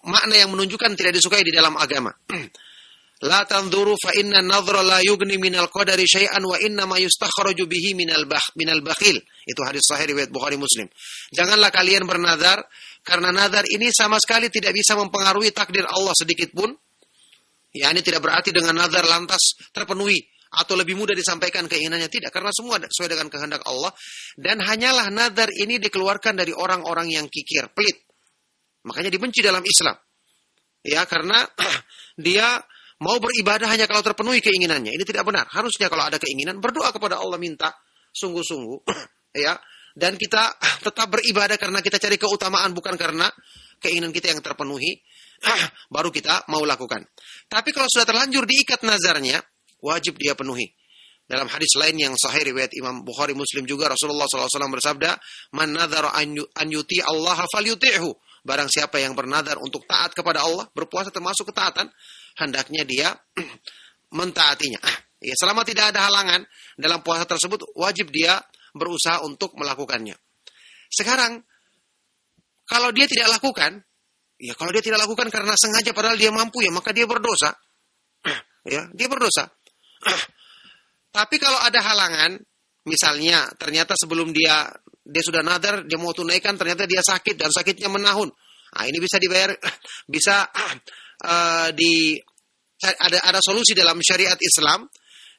Speaker 1: makna yang menunjukkan tidak disukai di dalam agama. La tanzuru fa inna an-nadhra la yughni minal qadari syai'an wa inna ma yustakhraju bihi minal bakhil. Itu hadis sahih riwayat Bukhari Muslim. Janganlah kalian bernazar, karena nazar ini sama sekali tidak bisa mempengaruhi takdir Allah sedikit pun. Ya, ini tidak berarti dengan nazar lantas terpenuhi atau lebih mudah disampaikan keinginannya, tidak, karena semua sesuai dengan kehendak Allah. Dan hanyalah nazar ini dikeluarkan dari orang-orang yang kikir, pelit. Makanya dibenci dalam Islam. Ya, karena dia mau beribadah hanya kalau terpenuhi keinginannya. Ini tidak benar. Harusnya kalau ada keinginan, berdoa kepada Allah, minta sungguh-sungguh, ya. Dan kita tetap beribadah karena kita cari keutamaan, bukan karena keinginan kita yang terpenuhi, baru kita mau lakukan. Tapi kalau sudah terlanjur diikat nazarnya, wajib dia penuhi. Dalam hadis lain yang sahih riwayat Imam Bukhari Muslim juga, Rasulullah SAW bersabda, "Man nadhara an yuti Allah falyuti'hu." Barang siapa yang bernazar untuk taat kepada Allah, berpuasa termasuk ketaatan, hendaknya dia mentaatinya. Ya, selama tidak ada halangan dalam puasa tersebut, wajib dia berusaha untuk melakukannya. Sekarang, kalau dia tidak lakukan, ya kalau dia tidak lakukan karena sengaja padahal dia mampu, ya maka dia berdosa. Ya, dia berdosa. Tapi kalau ada halangan, misalnya ternyata sebelum dia sudah nazar, dia mau tunaikan, ternyata dia sakit dan sakitnya menahun. Nah, ini bisa dibayar, bisa ada solusi dalam syariat Islam.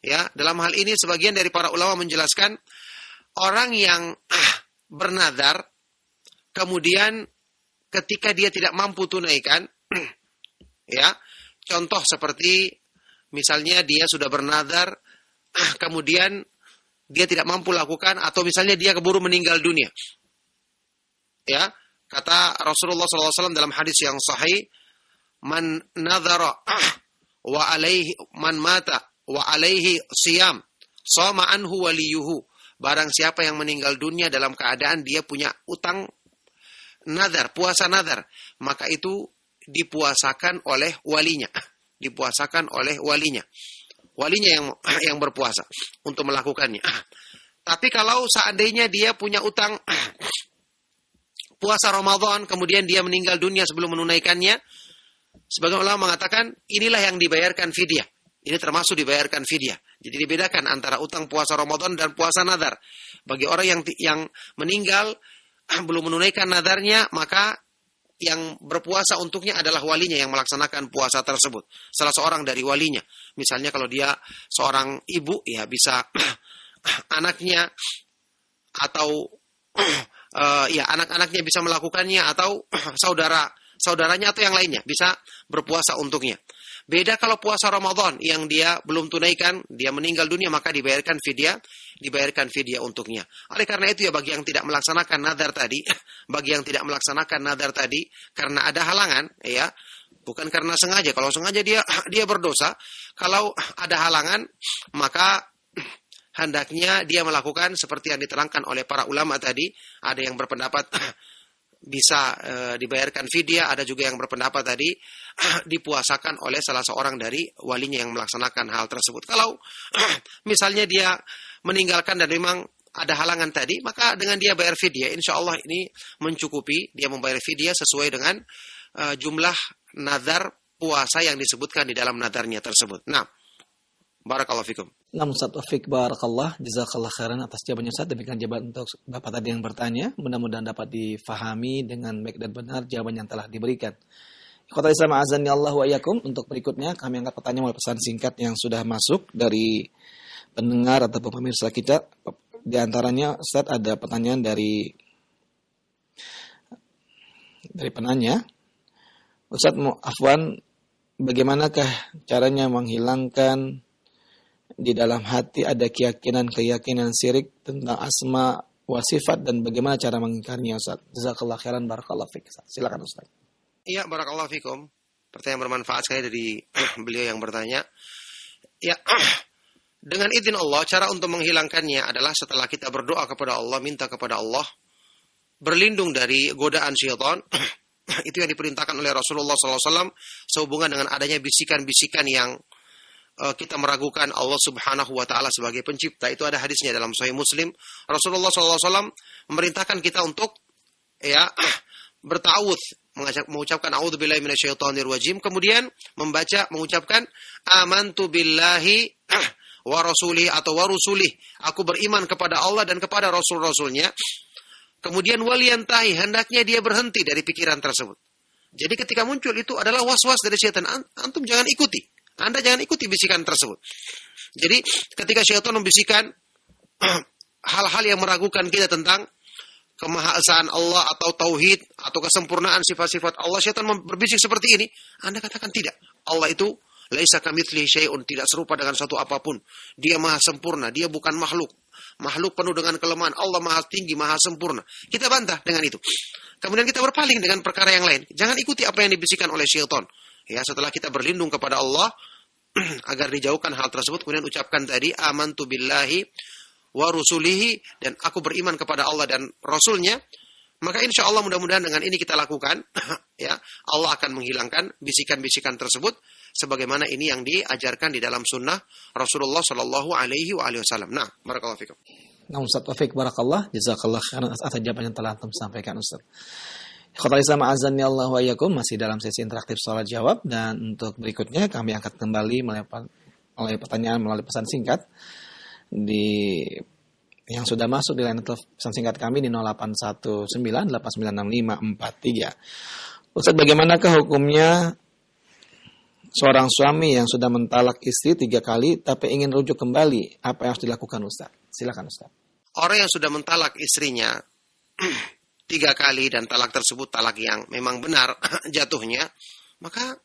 Speaker 1: Ya, dalam hal ini sebagian dari para ulama menjelaskan, orang yang bernazar kemudian ketika dia tidak mampu tunaikan, ya, contoh seperti misalnya dia sudah bernazar kemudian dia tidak mampu lakukan, atau misalnya dia keburu meninggal dunia. Ya, kata Rasulullah SAW dalam hadis yang sahih, man nadhara wa alaihi man mata wa alaihi siyam sama anhu waliyuhu. Barang siapa yang meninggal dunia dalam keadaan dia punya utang nazar, puasa nazar, maka itu dipuasakan oleh walinya. Dipuasakan oleh walinya. Walinya yang berpuasa untuk melakukannya. Tapi kalau seandainya dia punya utang puasa Ramadan, kemudian dia meninggal dunia sebelum menunaikannya, sebagian ulama mengatakan inilah yang dibayarkan fidyah. Ini termasuk dibayarkan fidyah. Jadi dibedakan antara utang puasa Ramadan dan puasa nazar. Bagi orang yang meninggal belum menunaikan nazarnya, maka yang berpuasa untuknya adalah walinya yang melaksanakan puasa tersebut. Salah seorang dari walinya. Misalnya kalau dia seorang ibu, ya bisa anaknya atau ya anak-anaknya bisa melakukannya, atau saudaranya atau yang lainnya bisa berpuasa untuknya. Beda kalau puasa Ramadan yang dia belum tunaikan, dia meninggal dunia, maka dibayarkan fidyah untuknya. Oleh karena itu ya, bagi yang tidak melaksanakan nazar tadi, karena ada halangan, ya, bukan karena sengaja. Kalau sengaja dia berdosa. Kalau ada halangan, maka hendaknya dia melakukan seperti yang diterangkan oleh para ulama tadi. Ada yang berpendapat bisa dibayarkan fidyah, ada juga yang berpendapat tadi dipuasakan oleh salah seorang dari walinya yang melaksanakan hal tersebut. Kalau misalnya dia meninggalkan dan memang ada halangan tadi, maka dengan dia bayar fidyah, insya Allah ini mencukupi. Dia membayar fidyah sesuai dengan jumlah nazar puasa yang disebutkan di dalam nazarnya tersebut. Nah, barakallahu fikum.
Speaker 2: Namun Ustaz Taufik barakallah, jazakallah khairan atas jawabannya Ustaz. Demikian jawaban untuk Bapak tadi yang bertanya. Mudah-mudahan dapat difahami dengan baik dan benar jawaban yang telah diberikan. Ikhwatal Islam azani Allah wa iyyakum. Untuk berikutnya kami angkat pertanyaan melalui pesan singkat yang sudah masuk dari pendengar atau pemirsa kita. Di antaranya Ustaz ada pertanyaan dari penanya. Ustaz afwan, bagaimanakah caranya menghilangkan di dalam hati ada keyakinan syirik tentang asma wa sifat dan bagaimana cara mengingkarinya Ustaz? Jazakallah khairan barakallahu fik. Silakan Ustaz.
Speaker 1: Iya, barakallahu fikum. Pertanyaan bermanfaat sekali dari beliau yang bertanya. Ya, dengan izin Allah, cara untuk menghilangkannya adalah setelah kita berdoa kepada Allah, minta kepada Allah, berlindung dari godaan syaitan. Itu yang diperintahkan oleh Rasulullah SAW sehubungan dengan adanya bisikan-bisikan yang kita meragukan Allah Subhanahu wa Ta'ala sebagai pencipta. Itu ada hadisnya dalam Sahih Muslim. Rasulullah SAW memerintahkan kita untuk bertawudz, mengucapkan a'udzubillahi minasyaitonir rajim, kemudian mengucapkan amantu billahi wa rasulihi atau wa rusulih. Aku beriman kepada Allah dan kepada rasul-rasulnya. Kemudian waliyantahi, hendaknya dia berhenti dari pikiran tersebut. Jadi ketika muncul itu adalah was-was dari syaitan. Antum jangan ikuti. Anda jangan ikuti bisikan tersebut. Jadi ketika syaitan membisikkan hal-hal yang meragukan kita tentang kemahaesaan Allah atau tauhid atau kesempurnaan sifat-sifat Allah, syaitan berbisik seperti ini, Anda katakan tidak. Allah itu laisa kamitslihi syai'un, tidak serupa dengan suatu apapun. Dia maha sempurna, dia bukan makhluk. Makhluk penuh dengan kelemahan. Allah maha tinggi, maha sempurna. Kita bantah dengan itu. Kemudian kita berpaling dengan perkara yang lain. Jangan ikuti apa yang dibisikkan oleh syaitan. Ya, setelah kita berlindung kepada Allah agar dijauhkan hal tersebut, kemudian ucapkan tadi amantu billahi wa rusulihi, dan aku beriman kepada Allah dan Rasulnya, maka insya Allah mudah-mudahan dengan ini kita lakukan, ya, Allah akan menghilangkan bisikan-bisikan tersebut, sebagaimana ini yang diajarkan di dalam sunnah Rasulullah Shallallahu Alaihi Wasallam. Nah, barakallahu fikum.
Speaker 2: Nah, Ustaz Taufik barakallah, jazakallah khairan atas jawaban yang telah antum sampaikan Ustaz. Ikhwatal Islam azanni Allah wa iyyakum, masih dalam sesi interaktif soal jawab, dan untuk berikutnya kami angkat kembali melalui pertanyaan melalui pesan singkat yang sudah masuk di line pesan singkat kami di 0819896543. Ustaz, bagaimanakah hukumnya seorang suami yang sudah mentalak istri 3 kali tapi ingin rujuk kembali? Apa yang harus dilakukan Ustaz? Silakan Ustaz.
Speaker 1: Orang yang sudah mentalak istrinya 3 kali dan talak tersebut talak yang memang benar jatuhnya, maka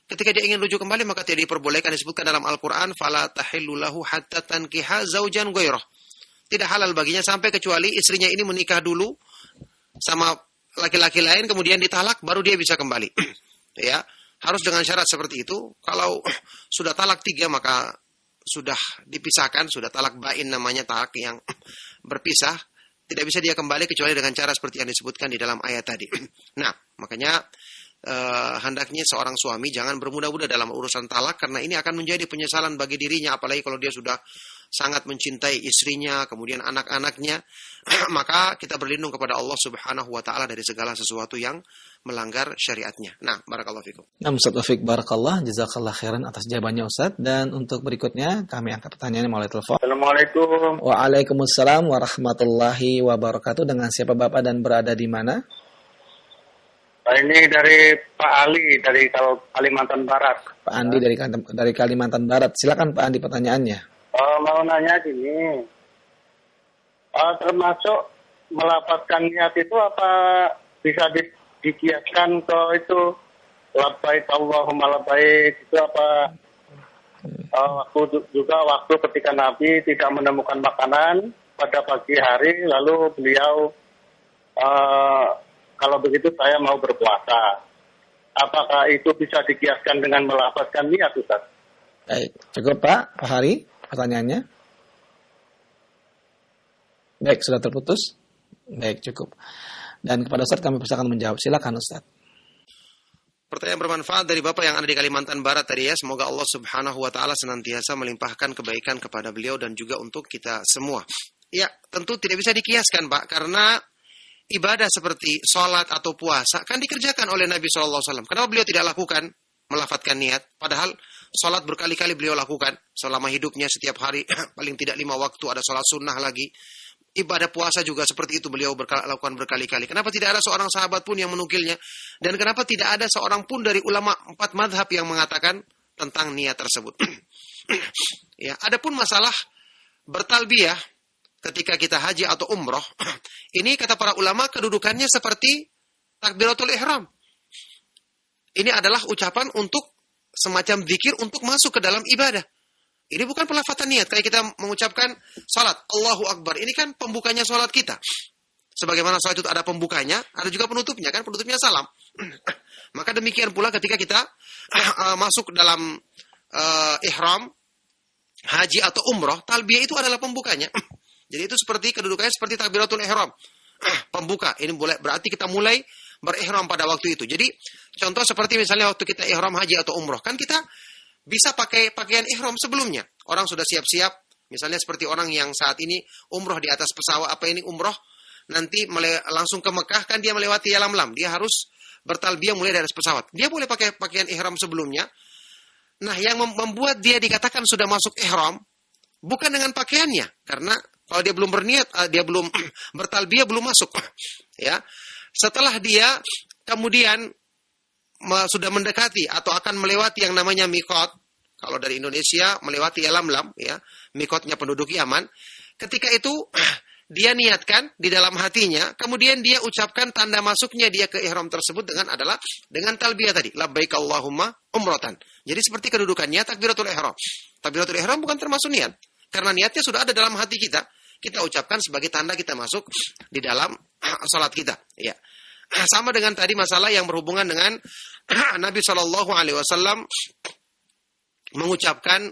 Speaker 1: ketika dia ingin rujuk kembali maka tidak diperbolehkan. Disebutkan dalam Al-Quran, fala tahillu lahu hatta tankiha zaujan ghairah. Tidak halal baginya sampai kecuali istrinya ini menikah dulu sama laki-laki lain, kemudian ditalak, baru dia bisa kembali. Ya, harus dengan syarat seperti itu. Kalau sudah talak 3 maka sudah dipisahkan, sudah talak bain namanya, talak yang berpisah. Tidak bisa dia kembali kecuali dengan cara seperti yang disebutkan di dalam ayat tadi. Nah, makanya hendaknya seorang suami jangan bermudah-mudah dalam urusan talak, karena ini akan menjadi penyesalan bagi dirinya, apalagi kalau dia sudah sangat mencintai istrinya, kemudian anak-anaknya. Maka kita berlindung kepada Allah Subhanahu wa Ta'ala dari segala sesuatu yang melanggar syariatnya. Nah, barakallahu fikum.
Speaker 2: Nah, Ustaz Taufik barakallah, jazakallah khairan atas jawabannya Ustaz. Dan untuk berikutnya kami angkat pertanyaan melalui telepon.
Speaker 4: Assalamualaikum.
Speaker 2: Waalaikumsalam warahmatullahi wabarakatuh. Dengan siapa Bapak dan berada di mana?
Speaker 5: Ini dari Pak Ali dari Kalimantan Barat.
Speaker 2: Pak Andi dari Kalimantan Barat. Silakan Pak Andi pertanyaannya.
Speaker 5: Mau nanya gini, termasuk melafazkan niat itu apa bisa dikiaskan ke itu labbaik Allahumma labbaik itu apa waktu ketika Nabi tidak menemukan makanan pada pagi hari, lalu beliau kalau begitu saya mau berpuasa. Apakah itu bisa dikiaskan dengan melafazkan niat, Ustaz?
Speaker 2: Baik, cukup Pak Hari pertanyaannya. Baik, sudah terputus. Baik, cukup. Dan kepada Ustaz kami persilakan menjawab. Silakan Ustaz.
Speaker 1: Pertanyaan bermanfaat dari Bapak yang ada di Kalimantan Barat tadi ya. Semoga Allah Subhanahu wa Ta'ala senantiasa melimpahkan kebaikan kepada beliau dan juga untuk kita semua. Ya, tentu tidak bisa dikiaskan Pak, karena ibadah seperti sholat atau puasa kan dikerjakan oleh Nabi SAW. Kenapa beliau tidak lakukan melafadzkan niat? Padahal sholat berkali-kali beliau lakukan selama hidupnya, setiap hari paling tidak 5 waktu, ada sholat sunnah lagi. Ibadah puasa juga seperti itu beliau lakukan berkali-kali. Kenapa tidak ada seorang sahabat pun yang menukilnya? Dan kenapa tidak ada seorang pun dari ulama 4 madhab yang mengatakan tentang niat tersebut? Ya, adapun masalah bertalbiyah ketika kita haji atau umroh, ini kata para ulama kedudukannya seperti takbiratul ihram. Ini adalah ucapan untuk semacam zikir untuk masuk ke dalam ibadah. Ini bukan pelafatan niat. Kayak kita mengucapkan salat, Allahu Akbar. Ini kan pembukanya salat kita. Sebagaimana salat itu ada pembukanya, ada juga penutupnya kan, penutupnya salam. Maka demikian pula ketika kita masuk dalam ihram haji atau umroh, talbiyah itu adalah pembukanya. Jadi itu seperti kedudukannya seperti takbiratul ihram. Pembuka. Ini boleh berarti kita mulai berihram pada waktu itu. Jadi contoh seperti misalnya waktu kita ihram haji atau umroh, kan kita bisa pakai pakaian ihram sebelumnya. Orang sudah siap-siap. Misalnya seperti orang yang saat ini umroh di atas pesawat, umroh nanti langsung ke Mekah, kan dia melewati Yalamlam. Dia harus bertalbiyah mulai dari pesawat. Dia boleh pakai pakaian ihram sebelumnya. Nah, yang membuat dia dikatakan sudah masuk ihram bukan dengan pakaiannya, karena kalau dia belum berniat, dia belum bertalbiyah, belum masuk. Ya, setelah dia kemudian sudah mendekati atau akan melewati yang namanya miqat. Kalau dari Indonesia melewati Yalamlam, ya, miqatnya penduduk Yaman. Ketika itu dia niatkan di dalam hatinya, kemudian dia ucapkan tanda masuknya dia ke ihram tersebut dengan talbiyah tadi, labbaik Allahumma umratan. Jadi seperti kedudukannya takbiratul ihram. Takbiratul ihram bukan termasuk niat, karena niatnya sudah ada dalam hati kita. Kita ucapkan sebagai tanda kita masuk di dalam salat kita. Ya, sama dengan tadi masalah yang berhubungan dengan Nabi SAW mengucapkan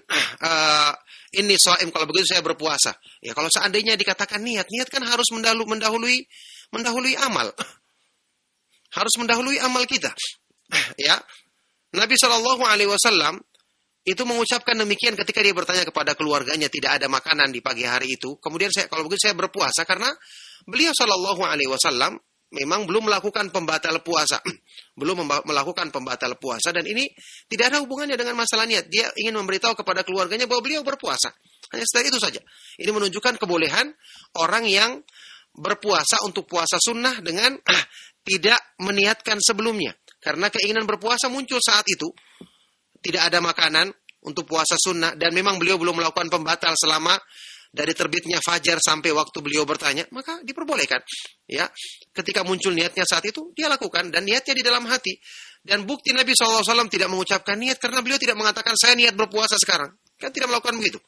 Speaker 1: ini shaim, kalau begitu saya berpuasa. Ya, kalau seandainya dikatakan niat kan harus mendahului amal. Harus mendahului amal kita. Ya. Nabi SAW itu mengucapkan demikian ketika dia bertanya kepada keluarganya, tidak ada makanan di pagi hari itu. Kemudian kalau begitu saya berpuasa, karena beliau SAW memang belum melakukan pembatal puasa. Belum melakukan pembatal puasa, dan ini tidak ada hubungannya dengan masalah niat. Dia ingin memberitahu kepada keluarganya bahwa beliau berpuasa. Hanya setelah itu saja. Ini menunjukkan kebolehan orang yang berpuasa untuk puasa sunnah dengan tidak meniatkan sebelumnya. Karena keinginan berpuasa muncul saat itu. Tidak ada makanan untuk puasa sunnah, dan memang beliau belum melakukan pembatal selama dari terbitnya fajar sampai waktu beliau bertanya, maka diperbolehkan. Ya, ketika muncul niatnya saat itu, dia lakukan, dan niatnya di dalam hati. Dan bukti Nabi SAW tidak mengucapkan niat, karena beliau tidak mengatakan saya niat berpuasa sekarang. Kan tidak melakukan begitu.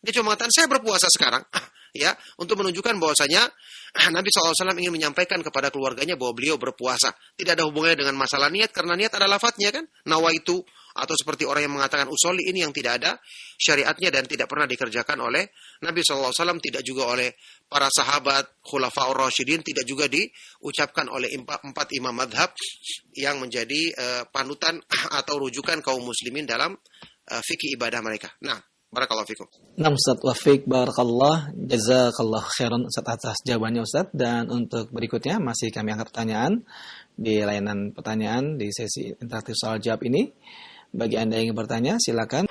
Speaker 1: Dia cuma mengatakan saya berpuasa sekarang. Ya, untuk menunjukkan bahwasanya Nabi SAW ingin menyampaikan kepada keluarganya bahwa beliau berpuasa. Tidak ada hubungannya dengan masalah niat, karena niat ada lafadznya kan. Nawaitu, atau seperti orang yang mengatakan usolli, ini yang tidak ada syariatnya dan tidak pernah dikerjakan oleh Nabi SAW, tidak juga oleh para sahabat, khulafaur rasyidin, tidak juga diucapkan oleh empat imam madhab yang menjadi panutan atau rujukan kaum muslimin dalam fikih ibadah mereka. Nah, barakallahu fikum.
Speaker 2: Nah, Ustaz Wafiq, barakallah, jazakallah khairan Ustaz atas jawabannya Ustaz. Dan untuk berikutnya masih kami angkat pertanyaan di layanan pertanyaan di sesi interaktif soal jawab ini. Bagi Anda yang ingin bertanya, silakan.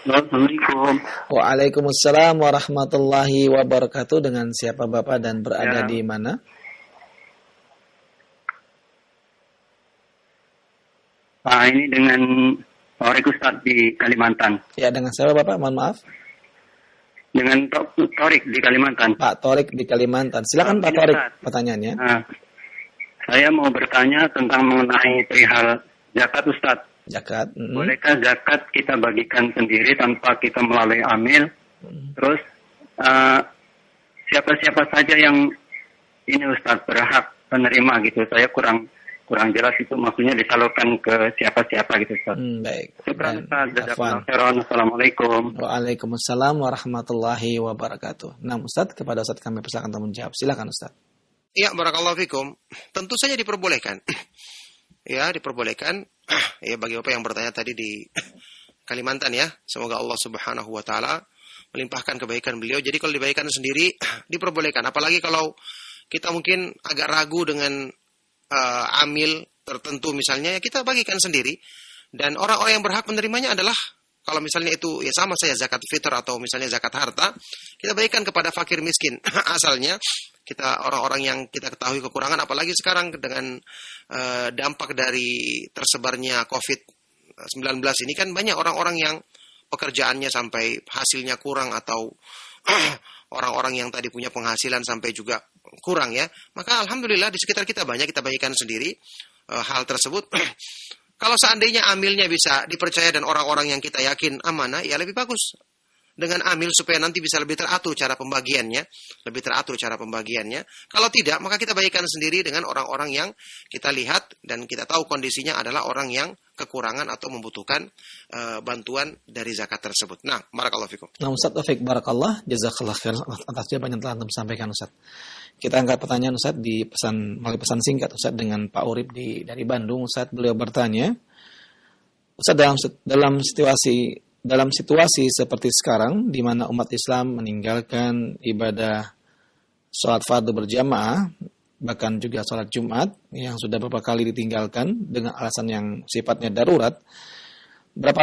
Speaker 5: Assalamualaikum.
Speaker 2: Waalaikumsalam warahmatullahi wabarakatuh. Dengan siapa Bapak dan berada di mana?
Speaker 5: Ini dengan Torik Ustaz di Kalimantan.
Speaker 2: Ya, dengan siapa Bapak? Mohon maaf.
Speaker 5: Dengan Torik di Kalimantan.
Speaker 2: Pak Torik di Kalimantan. Silakan Pak Torik, pertanyaannya.
Speaker 5: Saya mau bertanya tentang mengenai perihal zakat Ustaz.
Speaker 2: Zakat.
Speaker 5: Bolehkah zakat kita bagikan sendiri tanpa kita melalui amil? Terus siapa-siapa saja yang ini Ustaz berhak penerima gitu? Saya kurang jelas itu maksudnya disalurkan ke siapa-siapa gitu Ustaz.
Speaker 2: Baik.
Speaker 5: Assalamualaikum.
Speaker 2: Waalaikumsalam warahmatullahi wabarakatuh. Nah Ustaz, kepada Ustaz kami persilakan untuk menjawab. Silakan Ustaz.
Speaker 1: Ya, barakallahu fikum. Tentu saja diperbolehkan. Ya, diperbolehkan. Ya, bagi Bapak yang bertanya tadi di Kalimantan ya. Semoga Allah Subhanahu wa taala melimpahkan kebaikan beliau. Jadi kalau dibagikan sendiri diperbolehkan. Apalagi kalau kita mungkin agak ragu dengan amil tertentu misalnya, ya kita bagikan sendiri. Dan orang-orang yang berhak menerimanya adalah kalau misalnya itu ya sama saya zakat fitr atau misalnya zakat harta, kita bagikan kepada fakir miskin. Asalnya kita orang-orang yang kita ketahui kekurangan, apalagi sekarang dengan dampak dari tersebarnya COVID-19 ini kan banyak orang-orang yang pekerjaannya sampai hasilnya kurang atau orang-orang yang tadi punya penghasilan sampai juga kurang ya. Maka alhamdulillah di sekitar kita banyak, kita bagikan sendiri hal tersebut. Kalau seandainya amilnya bisa dipercaya dan orang-orang yang kita yakin amanah, ya lebih bagus. dengan amil supaya nanti bisa lebih teratur cara pembagiannya. Kalau tidak, maka kita bagikan sendiri dengan orang-orang yang kita lihat dan kita tahu kondisinya adalah orang yang kekurangan atau membutuhkan bantuan dari zakat tersebut. Nah, barakallahu fikum.
Speaker 2: Nah, Ustaz Taufik barakallah, jazakallah khair atas jawaban yang telah Antum sampaikan, Ustaz. Kita angkat pertanyaan Ustaz melalui pesan singkat Ustaz dengan Pak Urip dari Bandung. Ustaz, beliau bertanya, Ustaz, dalam situasi seperti sekarang di mana umat Islam meninggalkan ibadah sholat fardu berjamaah, bahkan juga sholat Jumat yang sudah beberapa kali ditinggalkan dengan alasan yang sifatnya darurat, berapa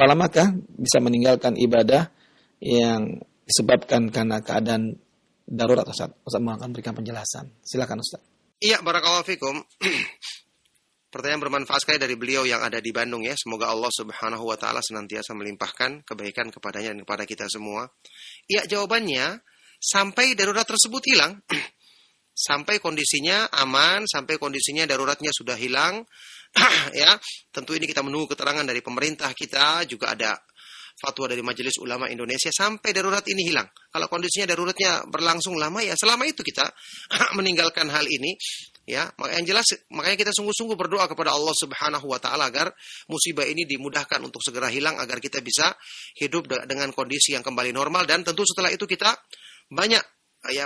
Speaker 2: lamakah bisa meninggalkan ibadah yang disebabkan karena keadaan darurat, Ustaz? Ustaz akan berikan penjelasan. Silakan, Ustaz.
Speaker 1: Iya, barakallahu fikum. Pertanyaan bermanfaat sekali dari beliau yang ada di Bandung ya. Semoga Allah Subhanahu wa taala senantiasa melimpahkan kebaikan kepadanya dan kepada kita semua. Iya, jawabannya sampai darurat tersebut hilang. Sampai kondisinya aman, sampai kondisinya daruratnya sudah hilang. Ya, tentu ini kita menunggu keterangan dari pemerintah kita, juga ada fatwa dari Majelis Ulama Indonesia sampai darurat ini hilang. Kalau kondisinya daruratnya berlangsung lama, ya selama itu kita meninggalkan hal ini. Ya, makanya kita sungguh-sungguh berdoa kepada Allah Subhanahu wa taala agar musibah ini dimudahkan untuk segera hilang, agar kita bisa hidup dengan kondisi yang kembali normal, dan tentu setelah itu kita banyak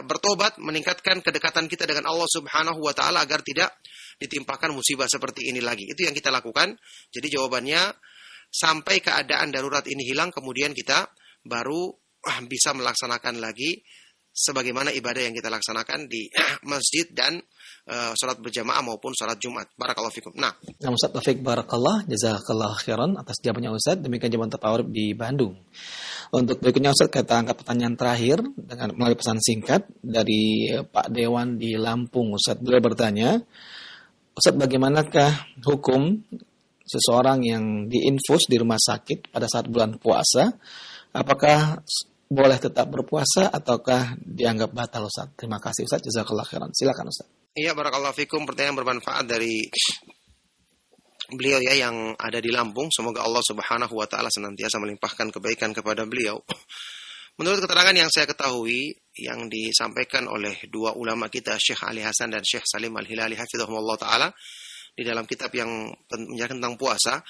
Speaker 1: bertobat, meningkatkan kedekatan kita dengan Allah Subhanahu wa taala agar tidak ditimpakan musibah seperti ini lagi. Itu yang kita lakukan. Jadi jawabannya sampai keadaan darurat ini hilang, kemudian kita baru bisa melaksanakan lagi sebagaimana ibadah yang kita laksanakan di masjid dan sholat berjamaah maupun sholat Jumat. Barakallahu fikum. Nah,
Speaker 2: Ustaz Taufik barakallah, jazakallah khairan atas jawabannya Ustaz. Demikian jawaban terpawar di Bandung. Untuk berikutnya Ustaz, kita angkat pertanyaan terakhir dengan melalui pesan singkat dari Pak Dewan di Lampung. Ustaz, beliau bertanya, Ustaz, bagaimanakah hukum seseorang yang diinfus di rumah sakit pada saat bulan puasa? Apakah boleh tetap berpuasa ataukah dianggap batal, Ustaz? Terima kasih Ustaz, jazakallah khairan. Silakan Ustaz.
Speaker 1: Iya, barakallahu fikum. Pertanyaan bermanfaat dari beliau ya yang ada di Lampung. Semoga Allah Subhanahu wa taala senantiasa melimpahkan kebaikan kepada beliau. Menurut keterangan yang saya ketahui yang disampaikan oleh dua ulama kita, Syekh Ali Hasan dan Syekh Salim Al-Hilali hafizahumullah taala, di dalam kitab yang menjelaskan tentang puasa,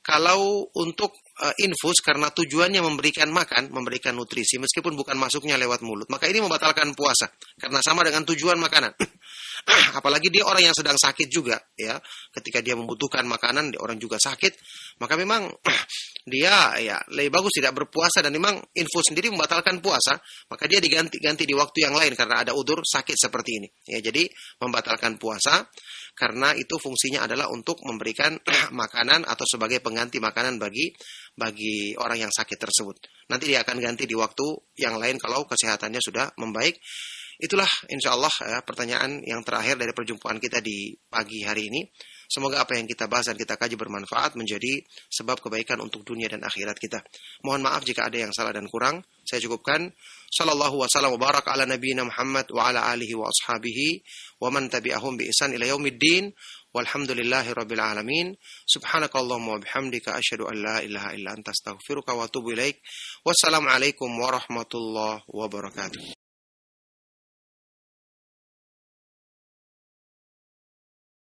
Speaker 1: kalau untuk infus karena tujuannya memberikan makan, memberikan nutrisi, meskipun bukan masuknya lewat mulut, maka ini membatalkan puasa karena sama dengan tujuan makanan. Apalagi dia orang yang sedang sakit juga, ya. Ketika dia membutuhkan makanan, dia orang juga sakit, maka memang dia lebih bagus tidak berpuasa, dan memang infus sendiri membatalkan puasa, maka dia diganti di waktu yang lain karena ada udzur sakit seperti ini. Ya, jadi membatalkan puasa karena itu fungsinya adalah untuk memberikan makanan atau sebagai pengganti makanan bagi orang yang sakit tersebut. Nanti dia akan ganti di waktu yang lain kalau kesehatannya sudah membaik. Itulah insya Allah pertanyaan yang terakhir dari perjumpaan kita di pagi hari ini. Semoga apa yang kita bahas dan kita kaji bermanfaat, menjadi sebab kebaikan untuk dunia dan akhirat kita. Mohon maaf jika ada yang salah dan kurang. Saya cukupkan. Sallallahu wasallam wa barak ala nabiyina Muhammad wa ala alihi wa ashabihi wa man tabi'ahum bi ihsan ila yaumiddin. Walhamdulillahi rabbil alamin. Subhanakallahumma wa bihamdika asyhadu an la ilaha illa anta astaghfiruka wa atubu ilaik. Wassalamualaikum warahmatullahi wabarakatuh.